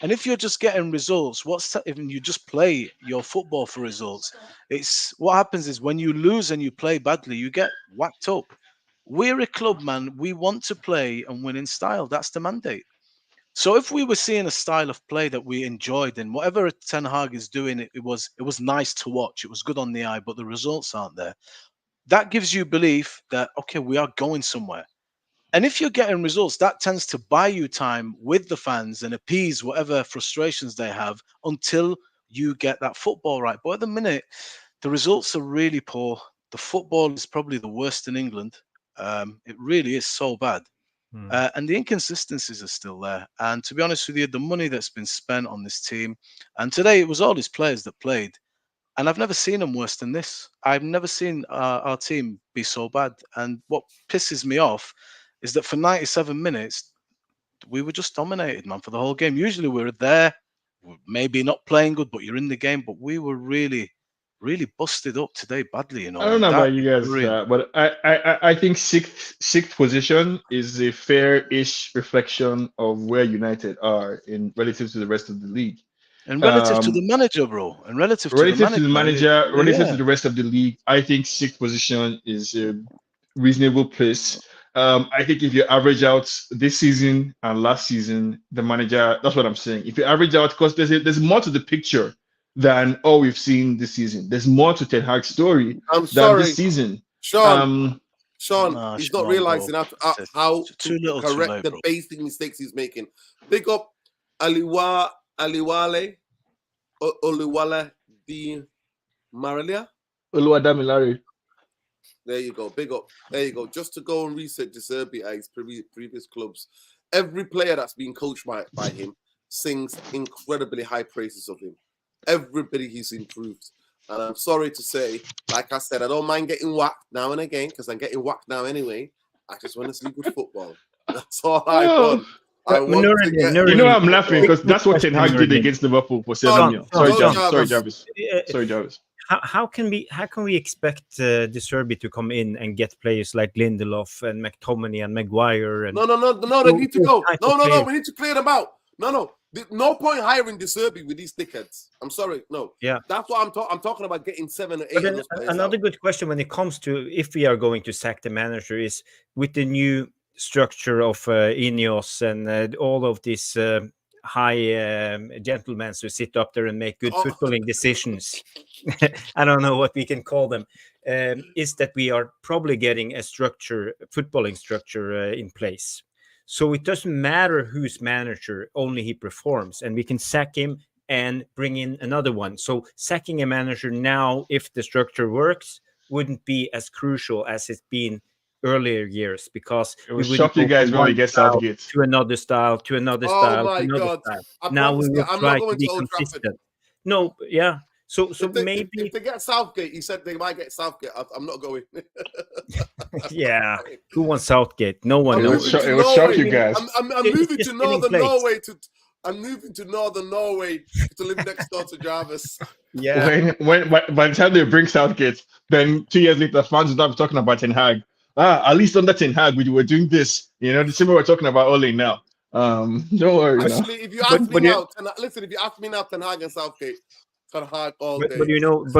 And if you're just getting results, if you just play your football for results, it's what happens is when you lose and you play badly, you get whacked up. We're a club, man. We want to play and win in style. That's the mandate. So if we were seeing a style of play that we enjoyed and whatever Ten Hag is doing, it was nice to watch. It was good on the eye, but the results aren't there. That gives you belief that, okay, we are going somewhere. And if you're getting results, that tends to buy you time with the fans and appease whatever frustrations they have until you get that football right. But at the minute, the results are really poor. The football is probably the worst in England. It really is so bad. And the inconsistencies are still there. And to be honest with you, the money that's been spent on this team, and today it was all these players that played, and I've never seen them worse than this. I've never seen our team be so bad. And what pisses me off is that for 97 minutes, we were just dominated, man, for the whole game. Usually we're there, maybe not playing good, but you're in the game. But we were really, really busted up today badly, you know. I don't know about you guys, but I think sixth position is a fair-ish reflection of where United are in relative to the rest of the league. And relative to the manager, bro. And relative to the manager, relative to the rest of the league, I think sixth position is a reasonable place. I think if you average out this season and last season, the manager, that's what I'm saying. If you average out, because there's more to the picture than all we've seen this season. There's more to Ten Hag's story I'm than this sorry, season. Sean. Nah, He's not Sean, realizing bro. how Too to little, too correct late, the bro. basic mistakes he's making. Big up Aliwale Oluwale Di Marilia. Oluwadamilare. There you go. Big up. There you go. Just to go and research Zerbi at his previous clubs. Every player that's been coached by him sings incredibly high praises of him. Everybody he's improved. And I'm sorry to say, like I said, I don't mind getting whacked now and again because I'm getting whacked now anyway. I just want to see good football. That's all I want. I want to get. You know I'm laughing football. because that's what Ten Hag did against Liverpool for 7 years. Sorry, Jarvis. Sorry, Jarvis. How can we expect De Zerbi to come in and get players like Lindelof and McTominay and Maguire and No, they need to go. No, we need to clear them out. No point hiring De Zerbi with these dickheads. I'm sorry, no. Yeah, that's what I'm talking about. Getting 7 or 8 of those players another out. good question when it comes to if we are going to sack the manager is with the new structure of Ineos and all of these high gentlemen who sit up there and make good footballing decisions. I don't know what we can call them. Is that we are probably getting a footballing structure in place. So it doesn't matter who's manager, only he performs, and we can sack him and bring in another one. So sacking a manager now, if the structure works, wouldn't be as crucial as it's been earlier years, because it would shock you guys when we get Southgate to another style, to another style, my to another God. style. Now we will try to be consistent. No, yeah. So maybe if they get Southgate, he said they might get Southgate. I'm not going. Yeah, who wants Southgate? No one knows. It would shock you guys. I'm moving to Northern Norway I'm moving to Northern Norway to live next door to Jarvis. Yeah. When by the time they bring Southgate, then 2 years later, fans will not be talking about Ten Hag. At least under Ten Hag, we were doing this. The same way we're talking about Ole now. Don't worry. Actually, if you ask me now, listen. If you ask me now, Ten Hag and Southgate, Ten Hag all day. But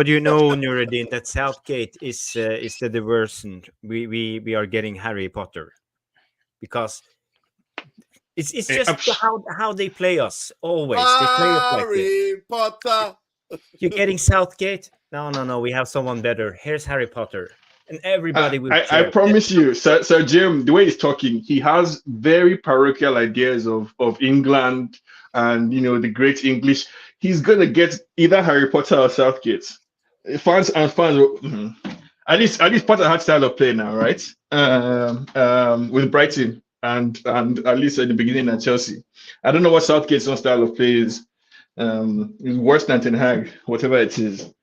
Nuruddin, that Southgate is the diversion. We are getting Harry Potter, because it's just how they play us always. They play us like Harry Potter. You're getting Southgate? No. We have someone better. Here's Harry Potter. And everybody will. I promise you, Sir Jim, the way he's talking, he has very parochial ideas of England and the great English. He's gonna get either Harry Potter or Southgate. Fans. At least Potter had style of play now, right? With Brighton and at least at the beginning at Chelsea. I don't know what Southgate's own style of play is. It's worse than Ten Hag, whatever it is.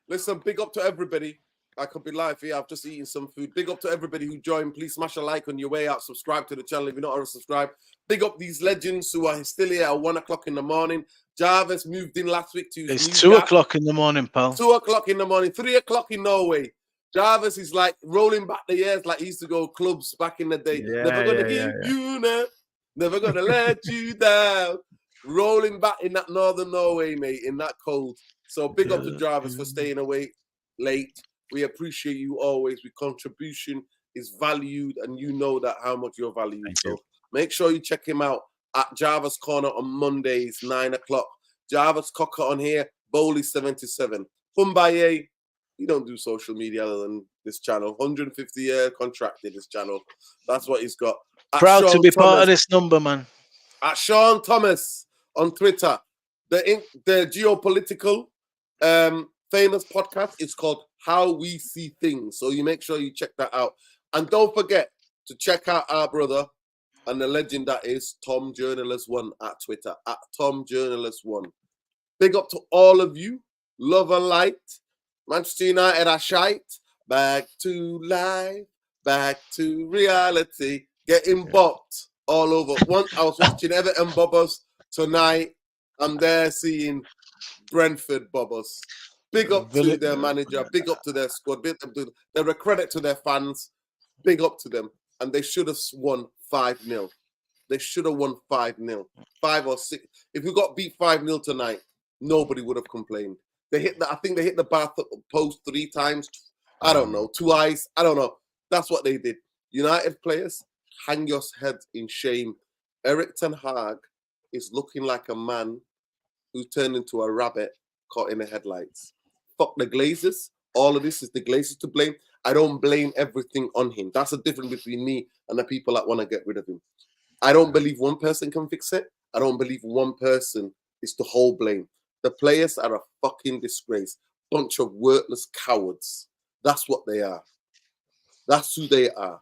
Listen, big up to everybody. I could be live here. I've just eaten some food. Big up to everybody who joined. Please smash a like on your way out. Subscribe to the channel if you're not already subscribed. Big up these legends who are still here at 1 o'clock in the morning. Jarvis moved in last week to. It's 2 o'clock in the morning, pal. 2 o'clock in the morning. 3 o'clock in Norway. Jarvis is like rolling back the years like he used to go clubs back in the day. Never gonna give you now. Never gonna let you down. Rolling back in that Northern Norway, mate, in that cold. So big up to Jarvis for staying away late. We appreciate you always. Your contribution is valued, and you know that how much you're valued. So make sure you check him out at Jarvis Corner on Mondays, 9 o'clock. Jarvis Cocker on here, Bowley 77. Humbaye, he don't do social media other than this channel. 150 year contracted this channel. That's what he's got. Proud to be part of this number, man. At Sean Thomas on Twitter. The geopolitical famous podcast is called How We See Things. So you make sure you check that out. And don't forget to check out our brother and the legend that is Tom Journalist 1 at Twitter, at Tom Journalist 1. Big up to all of you. Love and light. Manchester United are shite. Back to life. Back to reality. Getting bopped all over. Once I was watching Everton Bobbers tonight. I'm there seeing Brentford Bobbers. Big up to their manager. Big up to their squad. They're a credit to their fans. Big up to them. And they should have won 5-0. They should have won 5-0. 5 or 6. If we got beat 5-0 tonight, nobody would have complained. I think they hit the bar post 3 times, I don't know. 2 eyes. I don't know. That's what they did. United players, hang your heads in shame. Erik Ten Hag is looking like a man who turned into a rabbit caught in the headlights. Fuck the Glazers. All of this is the Glazers to blame. I don't blame everything on him. That's the difference between me and the people that want to get rid of him. I don't believe one person can fix it. I don't believe one person is the whole blame. The players are a fucking disgrace. Bunch of worthless cowards. That's what they are. That's who they are.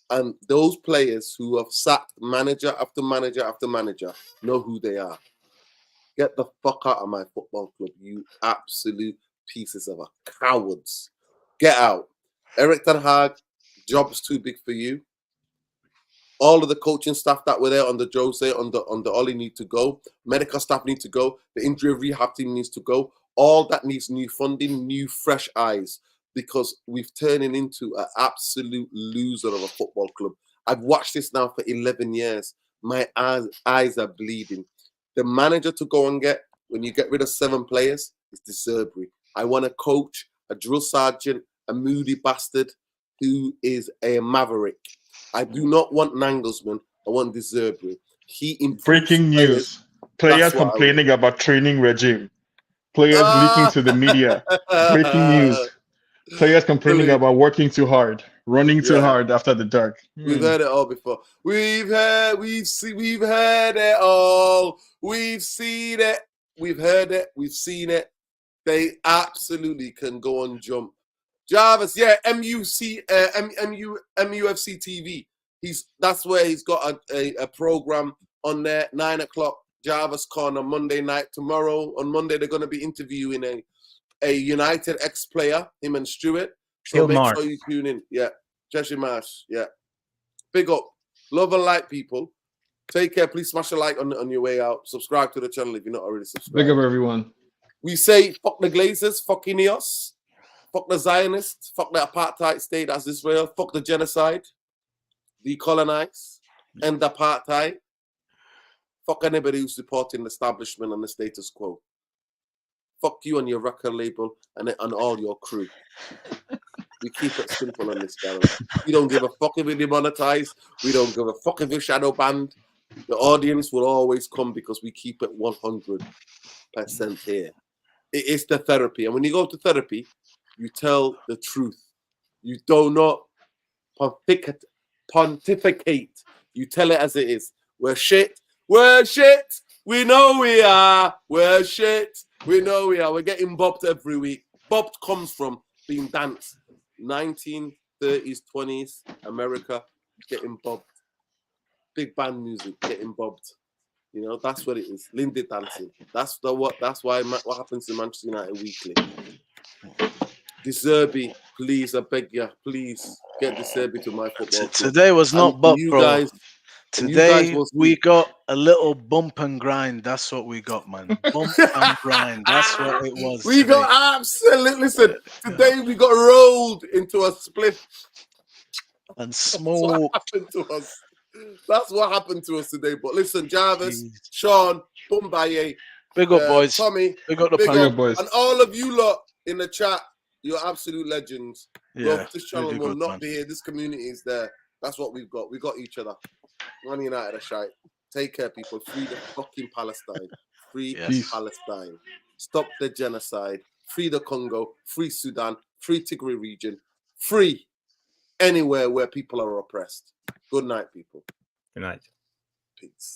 And those players who have sacked manager after manager after manager know who they are. Get the fuck out of my football club, you absolute pieces of cowards. Get out. Erik Ten Hag, job's too big for you. All of the coaching staff that were there on the Jose, on the Ollie need to go. Medical staff need to go. The injury rehab team needs to go. All that needs new funding, new fresh eyes, because we've turned into an absolute loser of a football club. I've watched this now for 11 years. My eyes are bleeding. The manager to go and get, when you get rid of 7 players, is the Zerbi. I want a coach, a drill sergeant, a moody bastard who is a maverick. I do not want Nangelsmann. I want the Zerbi. He improves Breaking players. news. Players That's what I complaining about training regime. Players leaking to the media. Breaking news. Players complaining Brilliant. about working too hard, running too hard after the dark. We've heard it all before. We've heard it all. We've seen it. We've heard it. We've seen it. They absolutely can go and jump. Jarvis, yeah, MUFC TV. That's where he's got a program on there, 9 o'clock. Jarvis Con on Monday night. Tomorrow on Monday they're going to be interviewing a United ex-player, him and Stewart. So make sure you tune in. Yeah, Cheshire Marsh. Yeah, big up, love and like people. Take care. Please smash a like on your way out. Subscribe to the channel if you're not already subscribed. Big up everyone. We say fuck the Glazers, fuck Ineos, fuck the Zionists, fuck the apartheid state as Israel, fuck the genocide, decolonize, end apartheid, fuck anybody who's supporting the establishment and the status quo. Fuck you and your record label and all your crew. We keep it simple on this channel. We don't give a fuck if we demonetize. We don't give a fuck if we shadow banned. The audience will always come because we keep it 100% here. It is the therapy. And when you go to therapy, you tell the truth. You do not pontificate. You tell it as it is. We're shit. We're shit. We know we are. We're shit. We know we are. We're getting bopped every week. Bopped comes from being danced. 1930s, 20s, America, getting bobbed. Big band music, getting bobbed. You know, that's what it is. Lindy dancing. That's why what happens to Manchester United weekly. De Zerbi, please, I beg you, please get De Zerbi to my football club. Today was not bop, bro. Guys, today we got a little bump and grind. That's what we got, man. Bump and grind. That's what it was. We today. got absolutely. Listen, today we got rolled into a split and smoke. That's what happened to us. That's what happened to us today. But listen, Jarvis, Sean, Bumbaye, big up boys, Tommy, big up the big up boys, and all of you lot in the chat. You're absolute legends. Yeah, this channel will not be here. This community is there. That's what we've got. We got each other. Man United are shite. Take care, people. Free the fucking Palestine. Free Palestine. Stop the genocide. Free the Congo. Free Sudan. Free Tigray region. Free anywhere where people are oppressed. Good night, people. Good night. Peace.